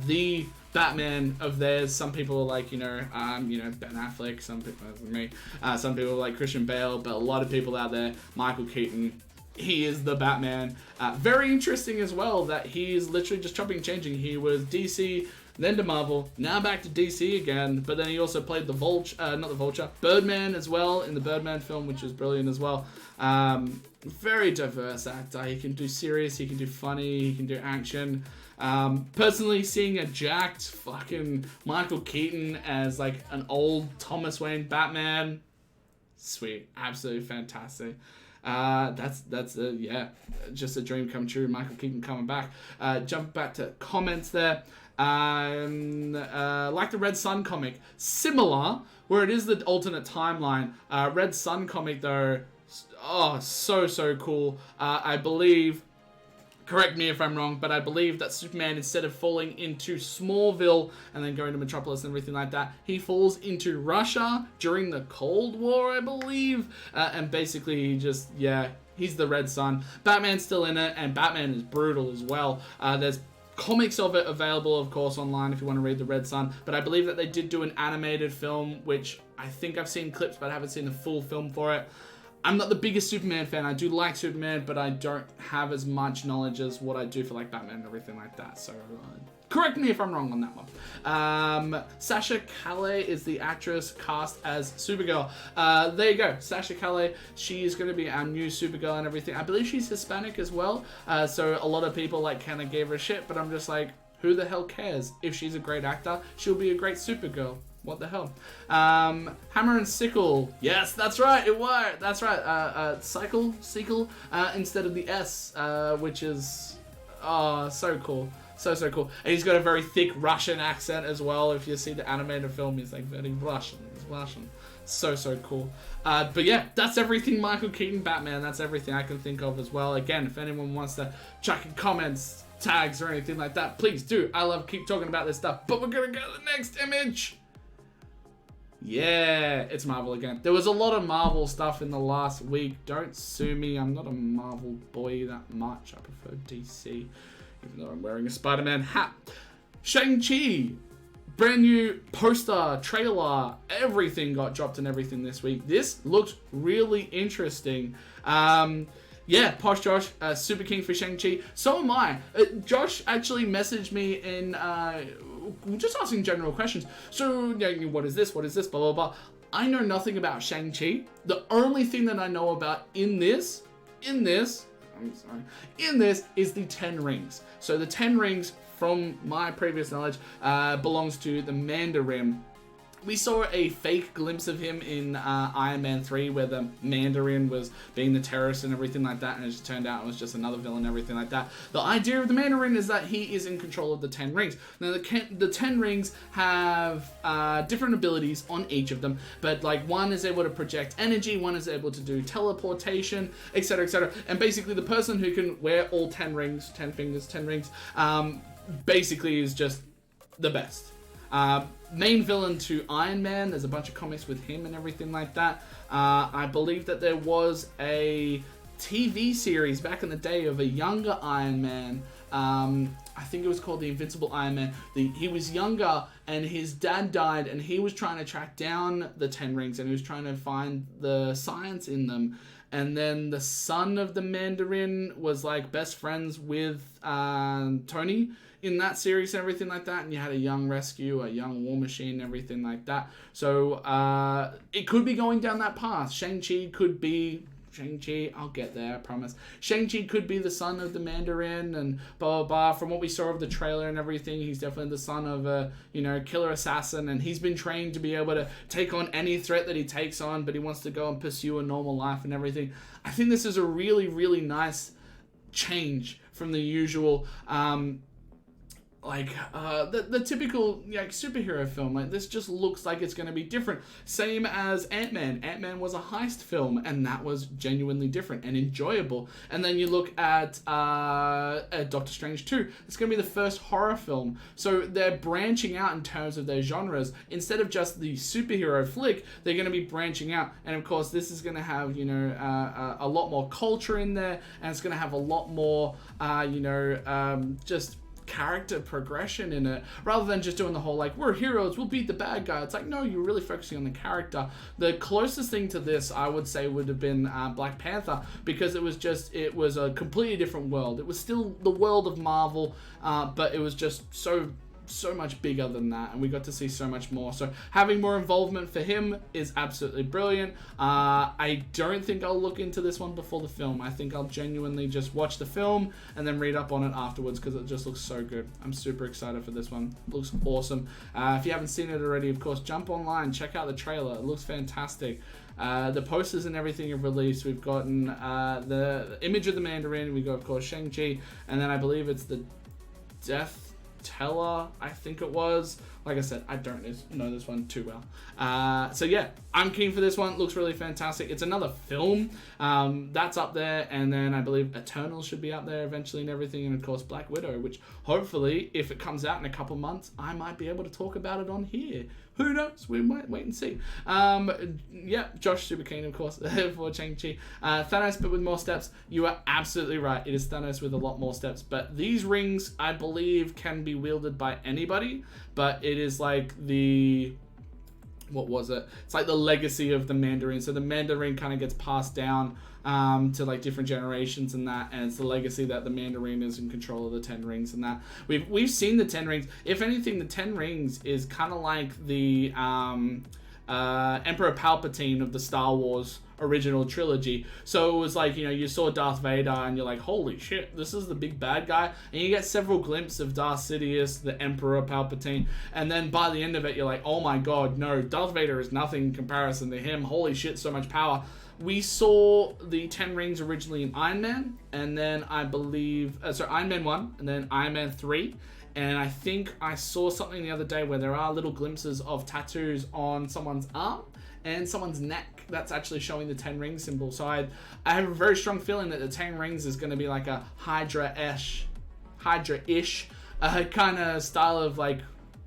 the Batman of theirs. Some people are like, Ben Affleck. Some people, me. Some people are like Christian Bale. But a lot of people out there, Michael Keaton, he is the Batman. Very interesting as well that he is literally just chopping and changing. He was DC then to Marvel, now back to DC again, but then he also played Birdman as well, in the Birdman film, which was brilliant as well. Very diverse actor. He can do serious, he can do funny, he can do action. Personally, seeing a jacked fucking Michael Keaton as like an old Thomas Wayne Batman, sweet, absolutely fantastic. That's just a dream come true. Michael Keaton coming back. Jump back to comments there. Like the Red Sun comic, similar, where it is the alternate timeline. Red Sun comic though, so cool. I believe, correct me if I'm wrong, but I believe that Superman, instead of falling into Smallville and then going to Metropolis and everything like that, he falls into Russia during the Cold War, I believe. And basically he's the Red Sun. Batman's still in it, and Batman is brutal as well. There's comics of it available, of course, online if you want to read the Red Sun, but I believe that they did do an animated film, which I think I've seen clips, but I haven't seen the full film for it. I'm not the biggest Superman fan. I do like Superman, but I don't have as much knowledge as what I do for like Batman and everything like that. So correct me if I'm wrong on that one. Sasha Calle is the actress cast as Supergirl. There you go, Sasha Calle. She is going to be our new Supergirl and everything. I believe she's Hispanic as well. So a lot of people like kind of gave her shit, but I'm just like, who the hell cares? If she's a great actor, she'll be a great Supergirl. What the hell? Hammer and Sickle. Yes, that's right. It worked. That's right. Sickle, instead of the S, which is so cool. So cool. And he's got a very thick Russian accent as well. If you see the animated film, he's like very Russian. He's Russian. So cool. But yeah, that's everything Michael Keaton Batman. That's everything I can think of as well. Again, if anyone wants to chuck in comments, tags, or anything like that, please do. I love keep talking about this stuff. But we're gonna go to the next image. Yeah, it's Marvel again. There was a lot of Marvel stuff in the last week. Don't sue me. I'm not a Marvel boy that much. I prefer DC, even though I'm wearing a Spider-Man hat. Shang-Chi. Brand new poster, trailer, everything got dropped and everything this week. This looked really interesting. Yeah, Posh Josh, super keen for Shang-Chi. So am I. Josh actually messaged me in, just asking general questions. So, what is this, blah, blah, blah. I know nothing about Shang-Chi. The only thing that I know about in this is the 10 rings. So the 10 rings, from my previous knowledge, belongs to the Mandarin. We saw a fake glimpse of him in Iron Man 3 where the Mandarin was being the terrorist and everything like that, and it just turned out it was just another villain and everything like that. The idea of the Mandarin is that he is in control of the 10 rings. Now, the 10 rings have different abilities on each of them, but like one is able to project energy, one is able to do teleportation, etc., etc. And basically the person who can wear all 10 rings, 10 fingers, 10 rings, basically is just the best. Main villain to Iron Man, there's a bunch of comics with him and everything like that. I believe that there was a TV series back in the day of a younger Iron Man. I think it was called The Invincible Iron Man. He was younger and his dad died and he was trying to track down the 10 rings and he was trying to find the science in them. And then the son of the Mandarin was like best friends with Tony in that series and everything like that, and you had a young rescue, a young war machine, and everything like that. So it could be going down that path. Shang-Chi, I'll get there, I promise. Shang-Chi could be the son of the Mandarin and blah, blah, blah. From what we saw of the trailer and everything, he's definitely the son of a, killer assassin, and he's been trained to be able to take on any threat that he takes on, but he wants to go and pursue a normal life and everything. I think this is a really, really nice change from the usual the typical superhero film. Like, this just looks like it's going to be different. Same as Ant-Man. Ant-Man was a heist film, and that was genuinely different and enjoyable. And then you look at Doctor Strange 2. It's going to be the first horror film. So they're branching out in terms of their genres. Instead of just the superhero flick, they're going to be branching out. And of course, this is going to have, a lot more culture in there, and it's going to have a lot more, just character progression in it, rather than just doing the whole we're heroes, we'll beat the bad guy. It's like, no, you're really focusing on the character. The closest thing to this, I would say, would have been Black Panther, because it was a completely different world. It was still the world of Marvel, but it was just so so much bigger than that, and we got to see so much more. So having more involvement for him is absolutely brilliant. I don't think I'll look into this one before the film. I think I'll genuinely just watch the film and then read up on it afterwards, because it just looks so good. I'm super excited for this one. It looks awesome. If you haven't seen it already, of course, jump online, check out the trailer. It looks fantastic. The posters and everything have released. We've gotten the image of the Mandarin. We got, of course, Shang-Chi, and then I believe it's the Death Teller, I think it was. Like I said, I don't know this one too well. So yeah, I'm keen for this one. It looks really fantastic. It's another film that's up there, and then I believe Eternals should be up there eventually and everything, and of course Black Widow, which hopefully, if it comes out in a couple months, I might be able to talk about it on here. Who knows? We might wait and see. Yeah, Josh, super keen, of course, for Shang-Chi. Thanos, but with more steps. You are absolutely right. It is Thanos with a lot more steps. But these rings, I believe, can be wielded by anybody. But it is like the... What was it? It's like the legacy of the Mandarin. So the Mandarin kind of gets passed down to like different generations and that, and it's the legacy that the Mandarin is in control of the 10 rings and that. We've seen the 10 rings. If anything, the 10 rings is kind of like the Emperor Palpatine of the Star Wars original trilogy. So it was like, you know, you saw Darth Vader and you're like, holy shit, this is the big bad guy. And you get several glimpses of Darth Sidious, the Emperor Palpatine, and then by the end of it, you're like, oh my god, no, Darth Vader is nothing in comparison to him. Holy shit, so much power. We saw the 10 rings originally in Iron Man, and then I believe, Iron Man 1, and then Iron Man 3. And I think I saw something the other day where there are little glimpses of tattoos on someone's arm and someone's neck that's actually showing the 10 ring symbol. So I have a very strong feeling that the 10 rings is going to be like a Hydra-ish kind of style of like,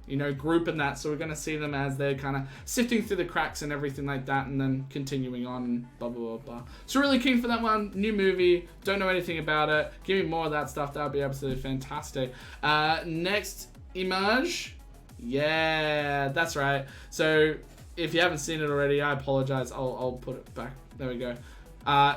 you know, group and that. So we're going to see them as they're kind of sifting through the cracks and everything like that, and then continuing on and blah, blah, blah, blah. So really keen for that one. New movie. Don't know anything about it. Give me more of that stuff. That would be absolutely fantastic. Next image. Yeah, that's right. So if you haven't seen it already, I apologize. I'll put it back. There we go.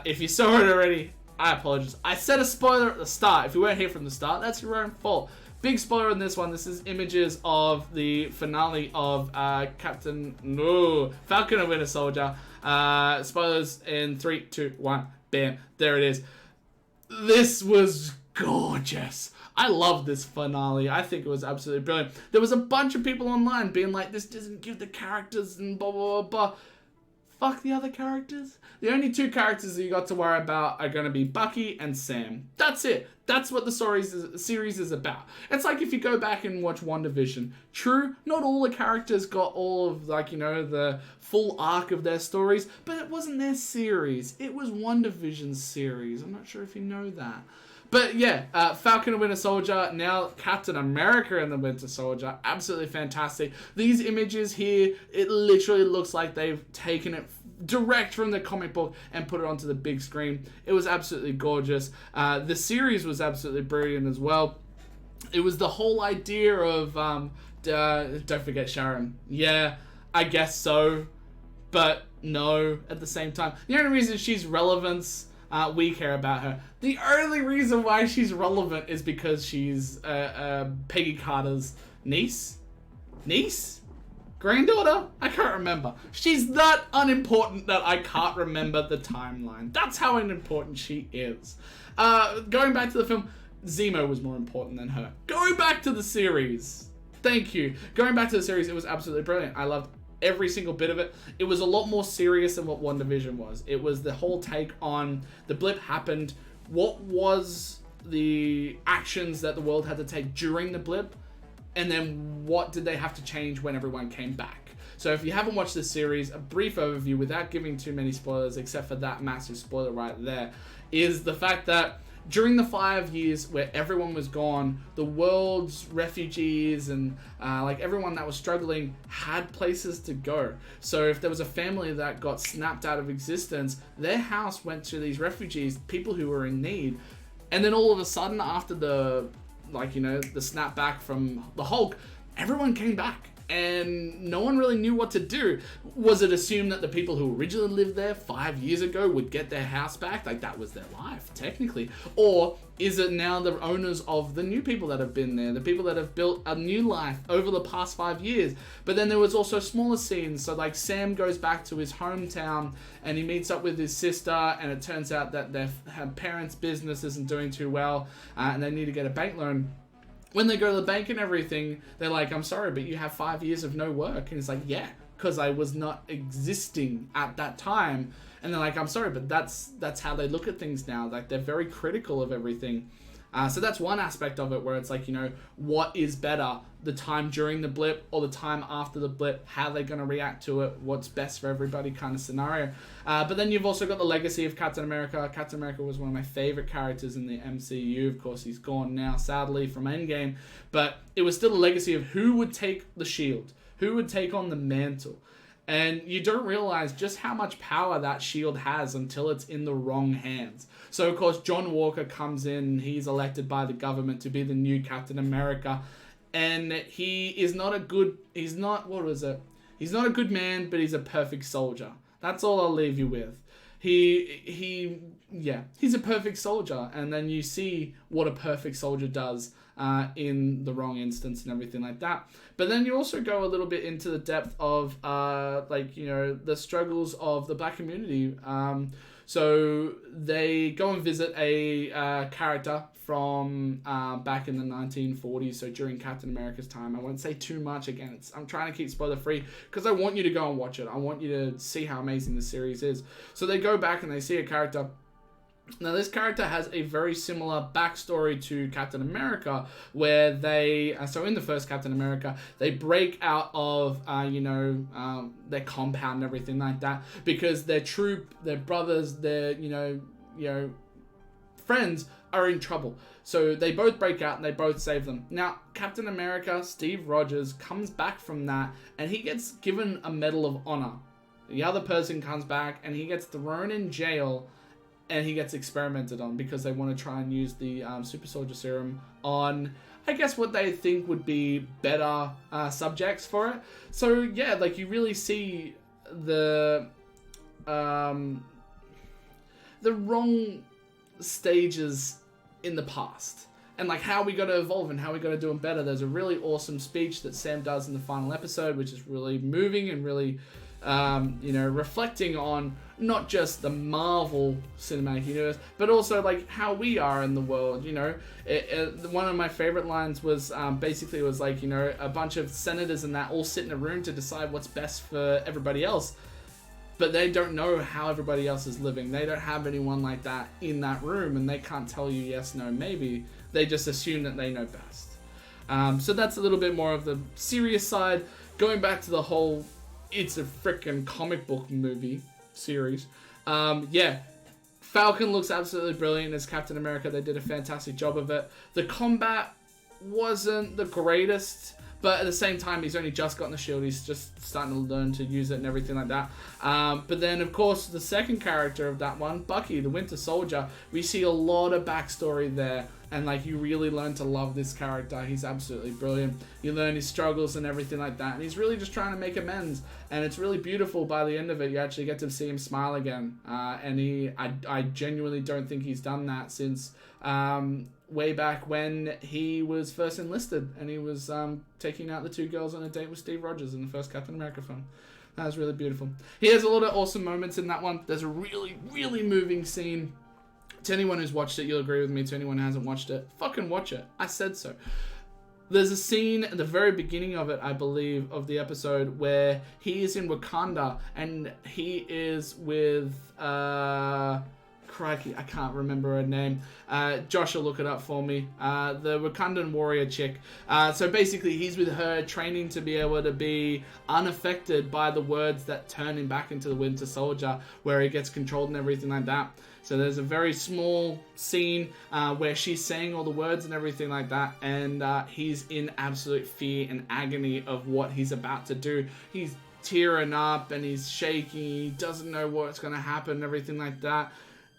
If you saw it already, I apologize. I said a spoiler at the start. If you weren't here from the start, that's your own fault. Big spoiler in this one. This is images of the finale of Falcon and Winter Soldier. Spoilers in 3, 2, 1. Bam. There it is. This was gorgeous. I love this finale. I think it was absolutely brilliant. There was a bunch of people online being like, this doesn't give the characters and blah, blah, blah, blah. Fuck the other characters. The only 2 characters that you got to worry about are going to be Bucky and Sam. That's it. That's what the series is about. It's like if you go back and watch WandaVision. True, not all the characters got all of, like, you know, the full arc of their stories, but it wasn't their series. It was WandaVision's series. I'm not sure if you know that. But yeah, Falcon and Winter Soldier, now Captain America and the Winter Soldier, absolutely fantastic. These images here, it literally looks like they've taken it direct from the comic book and put it onto the big screen. It was absolutely gorgeous. The series was absolutely brilliant as well. It was the whole idea of, don't forget Sharon. Yeah, I guess so, but no at the same time. The only reason she's relevant, we care about her. The only reason why she's relevant is because she's Peggy Carter's niece? Granddaughter? I can't remember. She's that unimportant that I can't remember the timeline. That's how unimportant she is. Going back to the film, Zemo was more important than her. Going back to the series. Thank you. Going back to the series, it was absolutely brilliant. I loved every single bit of it. It was a lot more serious than what WandaVision was. It was the whole take on the blip happened. What was the actions that the world had to take during the blip? And then what did they have to change when everyone came back? So if you haven't watched this series, a brief overview without giving too many spoilers, except for that massive spoiler right there, is the fact that during the 5 years where everyone was gone, the world's refugees and like everyone that was struggling had places to go. So if there was a family that got snapped out of existence, their house went to these refugees, people who were in need. And then all of a sudden after the, like, you know, the snapback from the Hulk, everyone came back. and no one really knew what to do. Was it assumed that the people who originally lived there 5 years ago would get their house back? Like, that was their life, technically. Or is it now the owners of the new people that have been there, the people that have built a new life over the past 5 years? But then there was also smaller scenes. So, like, Sam goes back to his hometown and he meets up with his sister, and it turns out that their parents' business isn't doing too well, and they need to get a bank loan. When they go to the bank and everything, they're like, I'm sorry, but you have 5 years of no work. And it's like, yeah, because I was not existing at that time. And they're like, I'm sorry, but that's how they look at things now. Like, they're very critical of everything. So that's one aspect of it, where it's like, you know, what is better, the time during the blip or the time after the blip? How are they going to react to it? What's best for everybody kind of scenario. But then you've also got the legacy of Captain America. Captain America was one of my favorite characters in the MCU. Of course, he's gone now, sadly, from Endgame. But it was still a legacy of who would take the shield, who would take on the mantle. And you don't realize just how much power that shield has until it's in the wrong hands. So, of course, John Walker comes in. He's elected by the government to be the new Captain America. And he is not a good... He's not... What was it? He's not a good man, but he's a perfect soldier. That's all I'll leave you with. He's a perfect soldier. And then you see what a perfect soldier does in the wrong instance and everything like that. But then you also go a little bit into the depth of the struggles of the black community. So they go and visit a character from back in the 1940s, so during Captain America's time. I won't say too much. Again, I'm trying to keep spoiler free because I want you to go and watch it. I want you to see how amazing the series is. So they go back and they see a character. Now, this character has a very similar backstory to Captain America, where they, so in the first Captain America, they break out of, their compound and everything like that, because their troop, their brothers, their, friends are in trouble. So they both break out and they both save them. Now, Captain America, Steve Rogers, comes back from that and he gets given a Medal of Honor. The other person comes back and he gets thrown in jail. And he gets experimented on because they want to try and use the super soldier serum on, I guess, what they think would be better subjects for it. So yeah, like, you really see the wrong stages in the past, and like how we got to evolve and how we got to do them better. There's a really awesome speech that Sam does in the final episode, which is really moving and really reflecting on not just the Marvel Cinematic Universe, but also like how we are in the world. One of my favorite lines was basically it was like, a bunch of senators and that all sit in a room to decide what's best for everybody else, but they don't know how everybody else is living. They don't have anyone like that in that room, and they can't tell you yes, no, maybe. They just assume that they know best. So that's a little bit more of the serious side. Going back to the whole, it's a freaking comic book movie series. Falcon looks absolutely brilliant as Captain America. They did a fantastic job of it. The combat wasn't the greatest, but at the same time, he's only just gotten the shield. He's just starting to learn to use it and everything like that. But then, of course, the second character of that one, Bucky, the Winter Soldier, we see a lot of backstory there. And like, you really learn to love this character. He's absolutely brilliant. You learn his struggles and everything like that. And he's really just trying to make amends. And it's really beautiful by the end of it. You actually get to see him smile again. And I genuinely don't think he's done that since way back when he was first enlisted. And he was taking out the two girls on a date with Steve Rogers in the first Captain America film. That was really beautiful. He has a lot of awesome moments in that one. There's a really, really moving scene. To anyone who's watched it, you'll agree with me. To anyone who hasn't watched it, fucking watch it. I said so. There's a scene at the very beginning of it, I believe, of the episode where he is in Wakanda and he is with, crikey, I can't remember her name. Josh will look it up for me. The Wakandan warrior chick. So basically, he's with her, training to be able to be unaffected by the words that turn him back into the Winter Soldier, where he gets controlled and everything like that. So there's a very small scene where she's saying all the words and everything like that, and he's in absolute fear and agony of what he's about to do. He's tearing up and he's shaking. He doesn't know what's going to happen and everything like that.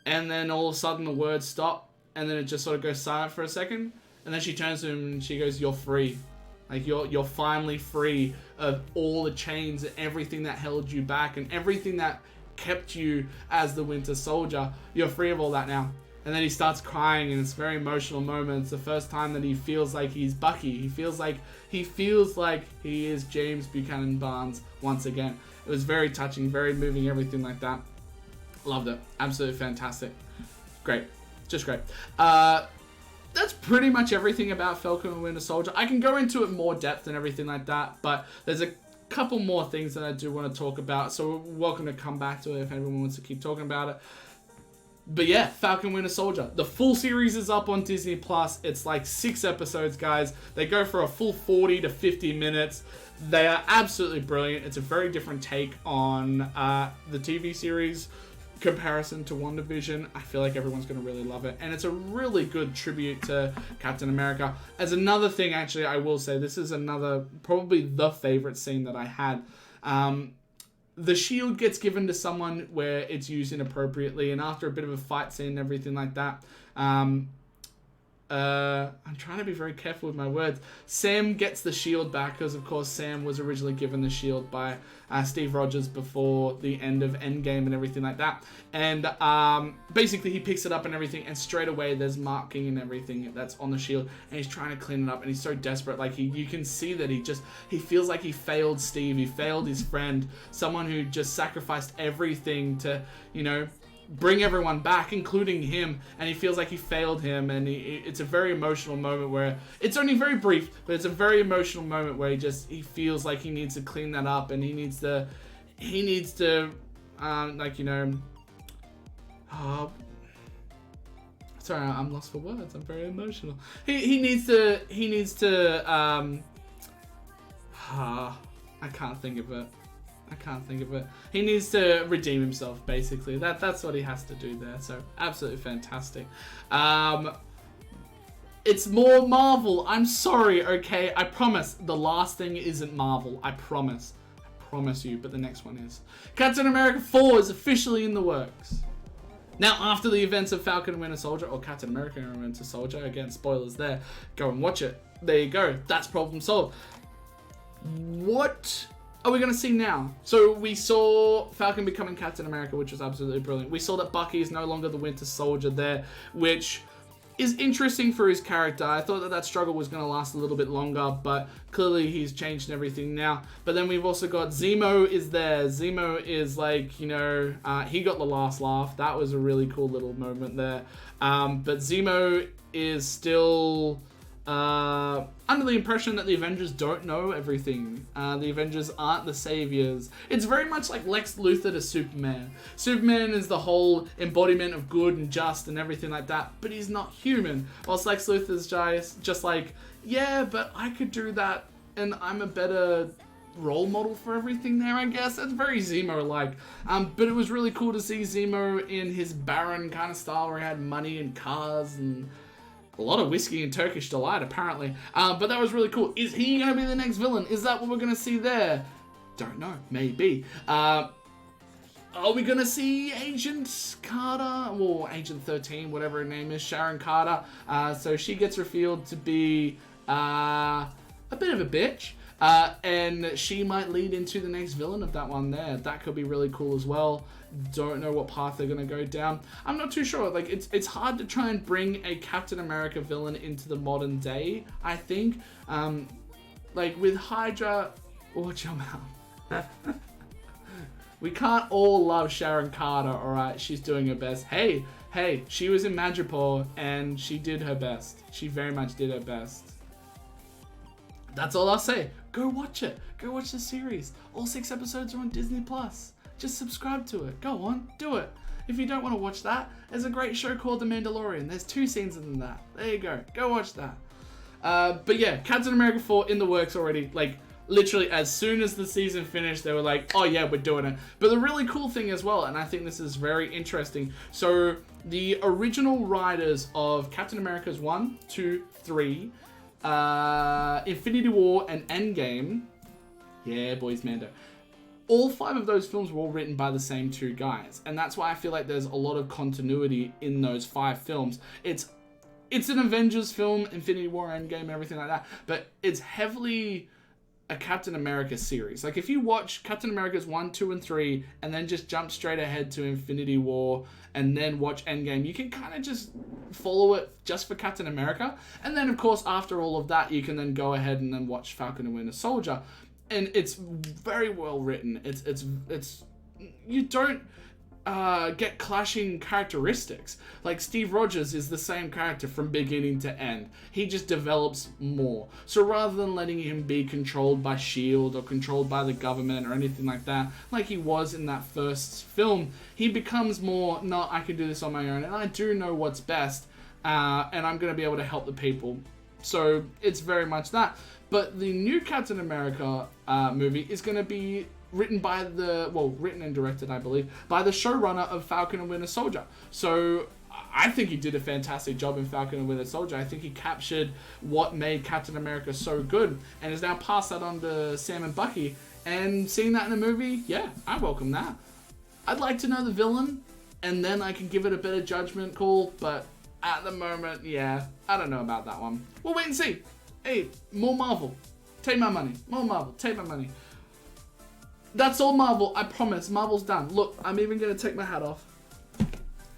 And then all of a sudden the words stop, and then it just sort of goes silent for a second, and then she turns to him and she goes, "You're free." Like you're finally free of all the chains and everything that held you back and everything that kept you as the Winter Soldier. You're free of all that now. And then he starts crying, and it's a very emotional moment. It's the first time that he feels like he's Bucky. He feels like he is James Buchanan Barnes once again. It was very touching, very moving, everything like that. Loved it. Absolutely fantastic. Great. Just great. That's pretty much everything about Falcon and Winter Soldier. I can go into it more depth and everything like that, but there's a couple more things that I do want to talk about, so welcome to come back to it if anyone wants to keep talking about it. But yeah, Falcon Winter Soldier. The full series is up on Disney+. It's like 6 episodes, guys. They go for a full 40 to 50 minutes. They are absolutely brilliant. It's a very different take on the TV series comparison to WandaVision. I feel like everyone's going to really love it. And it's a really good tribute to Captain America. As another thing, actually, I will say, this is another, probably the favorite scene that I had. The shield gets given to someone where it's used inappropriately, and after a bit of a fight scene and everything like that, I'm trying to be very careful with my words. Sam gets the shield back because, of course, Sam was originally given the shield by Steve Rogers before the end of Endgame and everything like that. And basically, he picks it up and everything, and straight away there's marking and everything that's on the shield, and he's trying to clean it up, and he's so desperate. Like you can see that he feels like he failed Steve, he failed his friend, someone who just sacrificed everything to, bring everyone back, including him, and he feels like he failed him, and it's a very emotional moment where it's only very brief, but it's a very emotional moment where he feels like he needs to clean that up, and he needs to sorry, I'm lost for words. I'm very emotional. He needs to I can't think of it. He needs to redeem himself, basically. That's what he has to do there. So, absolutely fantastic. It's more Marvel. I'm sorry, okay? I promise. The last thing isn't Marvel. I promise. I promise you, but the next one is. Captain America 4 is officially in the works. Now, after the events of Falcon and Winter Soldier, or Captain America and Winter Soldier, again, spoilers there, go and watch it. There you go. That's problem solved. What are we going to see now? So we saw Falcon becoming Captain America, which was absolutely brilliant. We saw that Bucky is no longer the Winter Soldier there, which is interesting for his character. I thought that struggle was going to last a little bit longer, but clearly he's changed everything now. But then we've also got Zemo is there. Zemo is like, he got the last laugh. That was a really cool little moment there. But Zemo is still under the impression that the Avengers don't know everything. The Avengers aren't the saviors. It's very much like Lex Luthor to Superman. Superman is the whole embodiment of good and just and everything like that, but he's not human. Whilst Lex Luthor's just like, yeah, but I could do that, and I'm a better role model for everything there, I guess. It's very Zemo-like. But it was really cool to see Zemo in his Baron kind of style where he had money and cars and a lot of whiskey and Turkish delight, apparently. But that was really cool. Is he going to be the next villain? Is that what we're going to see there? Don't know. Maybe. Are we going to see Agent Carter? Or Agent 13, whatever her name is. Sharon Carter. So she gets revealed to be a bit of a bitch. And she might lead into the next villain of that one there. That could be really cool as well. Don't know what path they're going to go down. I'm not too sure. Like, it's hard to try and bring a Captain America villain into the modern day, I think. Like, with Hydra... Watch your mouth. We can't all love Sharon Carter, alright? She's doing her best. Hey, she was in Madripoor, and she did her best. She very much did her best. That's all I'll say. Go watch it. Go watch the series. All 6 episodes are on Disney+. Just subscribe to it. Go on, do it. If you don't want to watch that, there's a great show called The Mandalorian. There's 2 scenes in that. There you go. Go watch that. But yeah, Captain America 4 in the works already. Like, literally as soon as the season finished, they were like, oh yeah, we're doing it. But the really cool thing as well, and I think this is very interesting. So the original writers of Captain America's 1, 2, 3, Infinity War and Endgame, yeah, boys, Mando. All 5 of those films were all written by the same 2 guys, and that's why I feel like there's a lot of continuity in those 5 films. It's it's an Avengers film, Infinity War, Endgame, and everything like that, but it's heavily a Captain America series. Like, if you watch Captain America's 1, 2, and 3, and then just jump straight ahead to Infinity War, and then watch Endgame, you can kind of just follow it just for Captain America. And then, of course, after all of that, you can then go ahead and then watch Falcon and Winter Soldier. And it's very well written. It's you don't get clashing characteristics. Like, Steve Rogers is the same character from beginning to end. He just develops more. So rather than letting him be controlled by S.H.I.E.L.D. or controlled by the government or anything like that, like he was in that first film, he becomes more, no, I can do this on my own, and I do know what's best, and I'm going to be able to help the people. So it's very much that. But the new Captain America movie is going to be written and directed, I believe, by the showrunner of Falcon and Winter Soldier. So I think he did a fantastic job in Falcon and Winter Soldier. I think he captured what made Captain America so good and has now passed that on to Sam and Bucky. And seeing that in a movie, yeah, I welcome that. I'd like to know the villain, and then I can give it a better judgment call, but at the moment, yeah, I don't know about that one. We'll wait and see. Hey, more Marvel. Take my money. More Marvel. Take my money. That's all Marvel. I promise. Marvel's done. Look, I'm even going to take my hat off.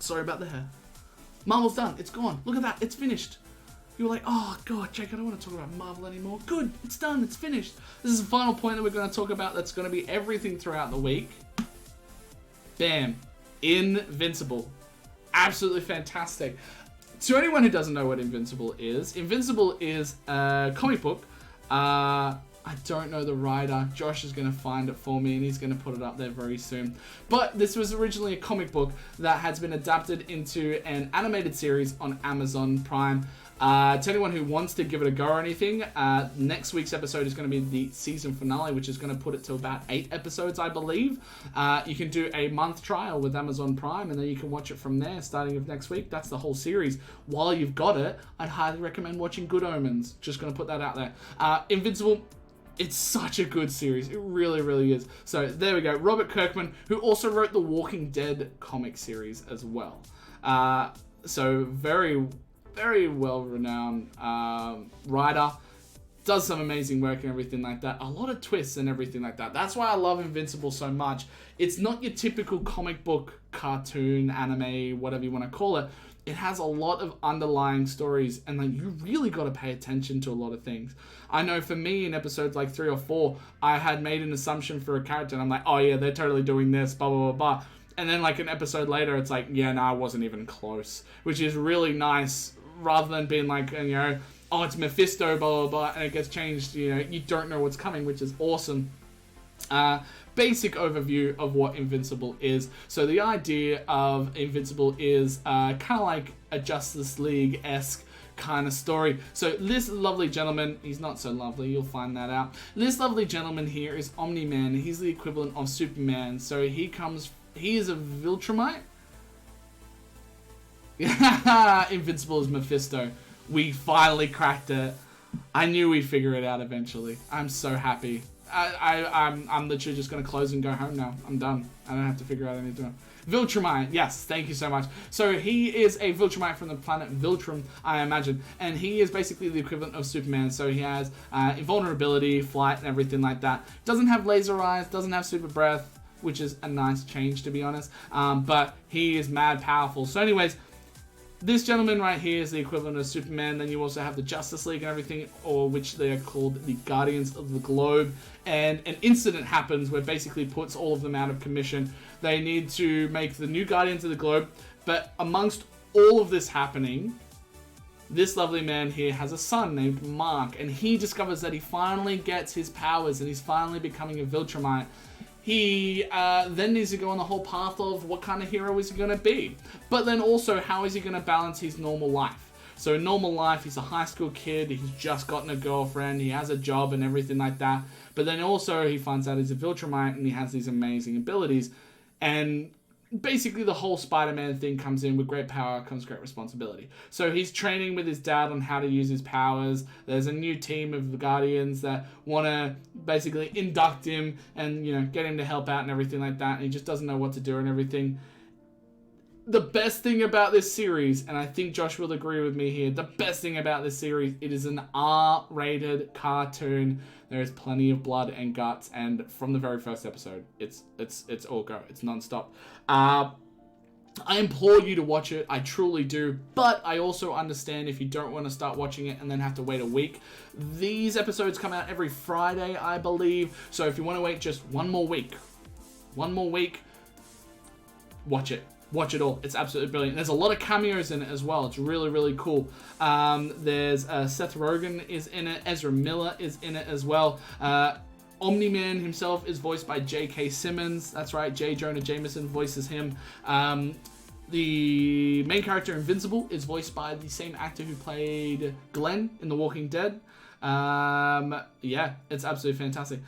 Sorry about the hair. Marvel's done. It's gone. Look at that. It's finished. You were like, oh, God, Jake, I don't want to talk about Marvel anymore. Good. It's done. It's finished. This is the final point that we're going to talk about that's going to be everything throughout the week. Bam. Invincible. Absolutely fantastic. To anyone who doesn't know what Invincible is a comic book. I don't know the writer. Josh is going to find it for me, and he's going to put it up there very soon. But this was originally a comic book that has been adapted into an animated series on Amazon Prime. To anyone who wants to give it a go or anything, next week's episode is going to be the season finale, which is going to put it to about 8 episodes, I believe. You can do a month trial with Amazon Prime, and then you can watch it from there, starting with next week. That's the whole series. While you've got it, I'd highly recommend watching Good Omens. Just going to put that out there. Invincible. It's such a good series. It really, really is. So there we go. Robert Kirkman, who also wrote the Walking Dead comic series as well. So very, very well-renowned writer. Does some amazing work and everything like that. A lot of twists and everything like that. That's why I love Invincible so much. It's not your typical comic book, cartoon, anime, whatever you want to call it. It has a lot of underlying stories, and like, you really got to pay attention to a lot of things. I know for me, in episodes like 3 or 4, I had made an assumption for a character, and I'm like, oh yeah, they're totally doing this, blah, blah, blah, blah. And then like an episode later, it's like, yeah, no, I wasn't even close. Which is really nice, rather than being like, you know, oh, it's Mephisto, blah, blah, blah, and it gets changed, you know, you don't know what's coming, which is awesome. Basic overview of what Invincible is. So the idea of Invincible is kind of like a Justice League-esque kind of story. So this lovely gentleman, he's not so lovely, you'll find that out. This lovely gentleman here is Omni-Man. He's the equivalent of Superman. So he is a Viltrumite. Invincible is Mephisto. We finally cracked it. I knew we'd figure it out eventually. I'm so happy. I'm literally just going to close and go home now. I'm done. I don't have to figure out anything. Viltrumite, yes, thank you so much. So he is a Viltrumite from the planet Viltrum, I imagine, and he is basically the equivalent of Superman. So he has invulnerability, flight, and everything like that. Doesn't have laser eyes, doesn't have super breath, which is a nice change, to be honest. But he is mad powerful. So anyways, this gentleman right here is the equivalent of Superman. Then you also have the Justice League and everything, or which they are called the Guardians of the Globe. And an incident happens where basically puts all of them out of commission. They need to make the new Guardians of the Globe. But amongst all of this happening, this lovely man here has a son named Mark. And he discovers that he finally gets his powers and he's finally becoming a Viltrumite. He then needs to go on the whole path of what kind of hero is he going to be. But then also, how is he going to balance his normal life? So in normal life, he's a high school kid, he's just gotten a girlfriend, he has a job and everything like that. But then also, he finds out he's a Viltrumite and he has these amazing abilities. And basically the whole Spider-Man thing comes in. With great power comes great responsibility. So he's training with his dad on how to use his powers. There's a new team of the Guardians that want to basically induct him and, you know, get him to help out and everything like that. And he just doesn't know what to do and everything. the best thing about this series, and I think Josh will agree with me here, the best thing about this series, it is an R-rated cartoon. There is plenty of blood and guts, and from the very first episode, it's all go. It's non-stop. I implore you to watch it. I truly do. But I also understand if you don't want to start watching it and then have to wait a week. These episodes come out every Friday, I believe. So if you want to wait just one more week, watch it. Watch it all. It's absolutely brilliant. There's a lot of cameos in it as well. It's really, really cool. There's Seth Rogen is in it. Ezra Miller is in it as well. Omni-Man himself is voiced by J.K. Simmons. That's right, J. Jonah Jameson voices him. The main character, Invincible, is voiced by the same actor who played Glenn in The Walking Dead. Yeah, it's absolutely fantastic.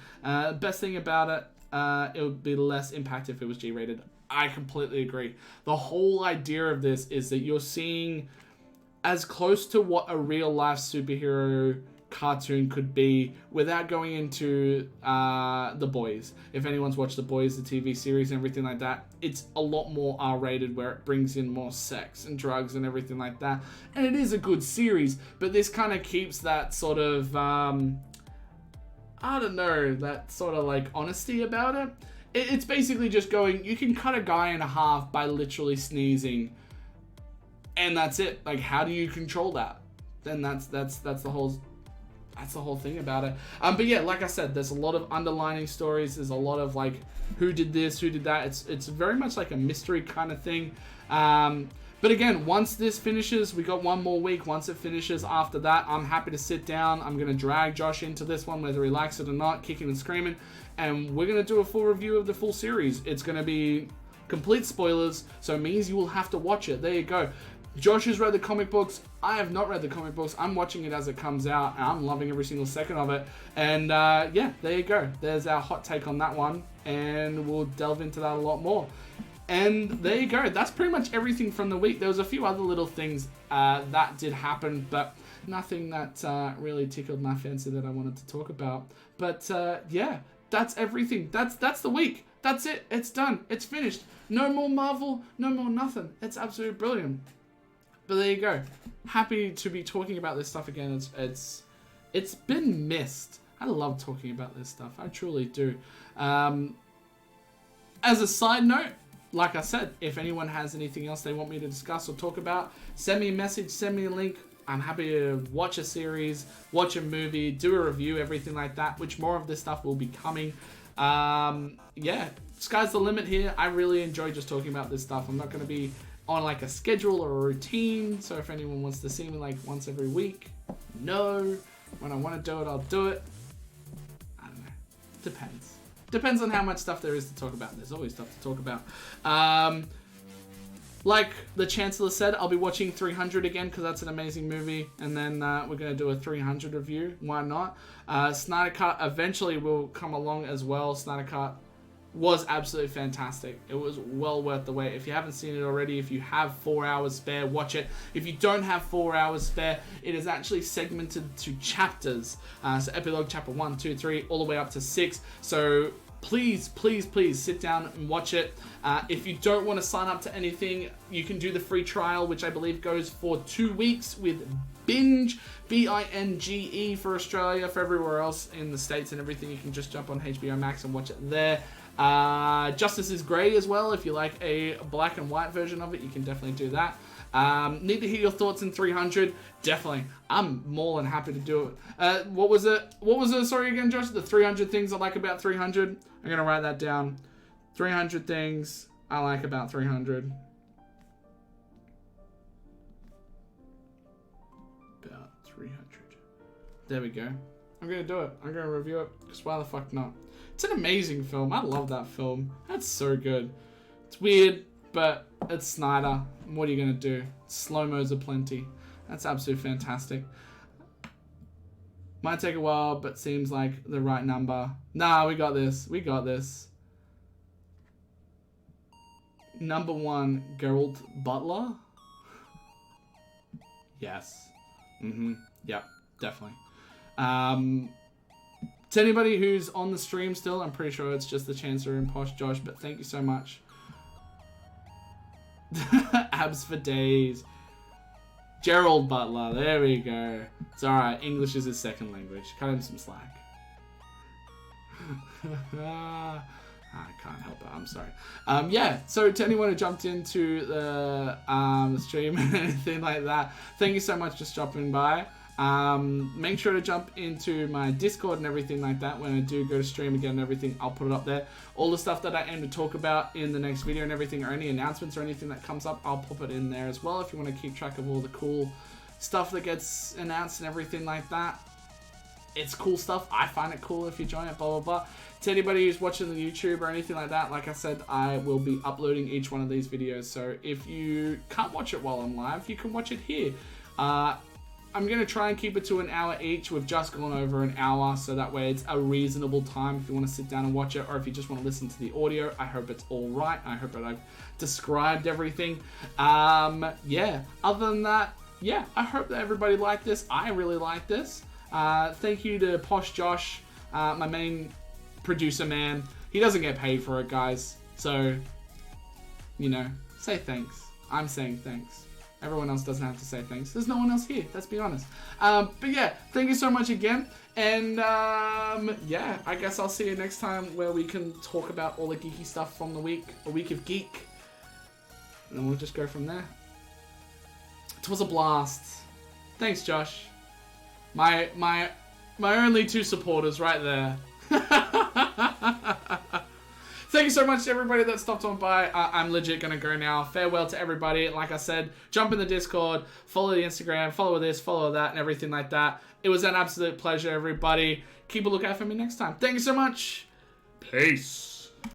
Best thing about it, it would be less impact if it was G-rated. I completely agree. The whole idea of this is that you're seeing as close to what a real-life superhero cartoon could be without going into The Boys. If anyone's watched The Boys, the TV series and everything like that, it's a lot more R-rated where it brings in more sex and drugs and everything like that. And it is a good series, but this kind of keeps that sort of, I don't know, that sort of like honesty about it. It's basically just going, you can cut a guy in half by literally sneezing, and that's it. Like, how do you control that? Then that's the whole thing about it. But yeah, like I said, there's a lot of underlining stories. There's a lot of like, who did this, who did that. It's very much like a mystery kind of thing. But again, once this finishes, we got one more week. Once it finishes, after that, I'm happy to sit down. I'm gonna drag Josh into this one, whether he likes it or not, kicking and screaming, and we're gonna do a full review of the full series. It's gonna be complete spoilers, so it means you will have to watch it. There you go. Josh has read the comic books. I have not read the comic books. I'm watching it as it comes out, and I'm loving every single second of it. And yeah, there you go. There's our hot take on that one, and we'll delve into that a lot more. And there you go. That's pretty much everything from the week. There was a few other little things that did happen, but nothing that really tickled my fancy that I wanted to talk about. But yeah, that's everything. That's the week. That's it. It's done. It's finished. No more Marvel. No more nothing. It's absolutely brilliant. But there you go. Happy to be talking about this stuff again. It's been missed. I love talking about this stuff. I truly do. As a side note, like I said, if anyone has anything else they want me to discuss or talk about, send me a message, send me a link. I'm happy to watch a series, watch a movie, do a review, everything like that, which more of this stuff will be coming. Yeah, sky's the limit here. I really enjoy just talking about this stuff. I'm not going to be on like a schedule or a routine, so if anyone wants to see me like once every week, no. When I want to do it, I'll do it. I don't know. Depends. Depends on how much stuff there is to talk about. There's always stuff to talk about. Like the Chancellor said, I'll be watching 300 again because that's an amazing movie. And then we're going to do a 300 review. Why not? Snyder Cut eventually will come along as well. Snyder Cut was absolutely fantastic. It was well worth the wait. If you haven't seen it already, if you have 4 hours spare, watch it. If you don't have 4 hours spare, it is actually segmented to chapters. So epilogue chapter 1, 2, 3, all the way up to 6. So please, please, please sit down and watch it. If you don't want to sign up to anything, you can do the free trial, which I believe goes for 2 weeks with Binge, B-I-N-G-E for Australia. For everywhere else in the States and everything, you can just jump on HBO Max and watch it there. Justice is Grey as well. If you like a black and white version of it, you can definitely do that. Need to hear your thoughts in 300. Definitely. I'm more than happy to do it. What was it? Sorry again, Josh. The 300 things I like about 300. I'm going to write that down. 300 things I like about 300. About 300. There we go. I'm going to do it. I'm going to review it. Because why the fuck not? It's an amazing film. I love that film. That's so good. It's weird, but it's Snyder. What are you going to do? Slow-mos aplenty. That's absolutely fantastic. Might take a while, but seems like the right number. Nah, we got this. We got this. Number 1, Geralt Butler. Yes. Yep, definitely. To anybody who's on the stream still, I'm pretty sure it's just the Chancellor and Posh Josh, but thank you so much. Abs for days. Gerald Butler. There we go. It's alright. English is his second language. Cut him some slack. I can't help it. I'm sorry. Yeah, so to anyone who jumped into the stream and anything like that, thank you so much for stopping by. Make sure to jump into my Discord and everything like that. When I do go to stream again and everything, I'll put it up there. All the stuff that I aim to talk about in the next video and everything, or any announcements or anything that comes up, I'll pop it in there as well if you want to keep track of all the cool stuff that gets announced and everything like that. It's cool stuff. I find it cool if you join it, blah, blah, blah. To anybody who's watching the YouTube or anything like that, like I said, I will be uploading each one of these videos. So if you can't watch it while I'm live, you can watch it here. I'm going to try and keep it to an hour each. We've just gone over an hour, so that way it's a reasonable time if you want to sit down and watch it, or if you just want to listen to the audio. I hope it's all right. I hope that I've described everything. Yeah, other than that, yeah, I hope that everybody liked this. I really like this. Thank you to Posh Josh, my main producer man. He doesn't get paid for it, guys. So, you know, say thanks. I'm saying thanks. Everyone else doesn't have to say thanks. There's no one else here, let's be honest. But yeah, thank you so much again. And yeah, I guess I'll see you next time where we can talk about all the geeky stuff from the week, a week of geek. And we'll just go from there. It was a blast. Thanks, Josh. My only two supporters right there. Thank you so much to everybody that stopped on by. I'm legit going to go now. Farewell to everybody. Like I said, jump in the Discord, follow the Instagram, follow this, follow that, and everything like that. It was an absolute pleasure, everybody. Keep a lookout for me next time. Thank you so much. Peace.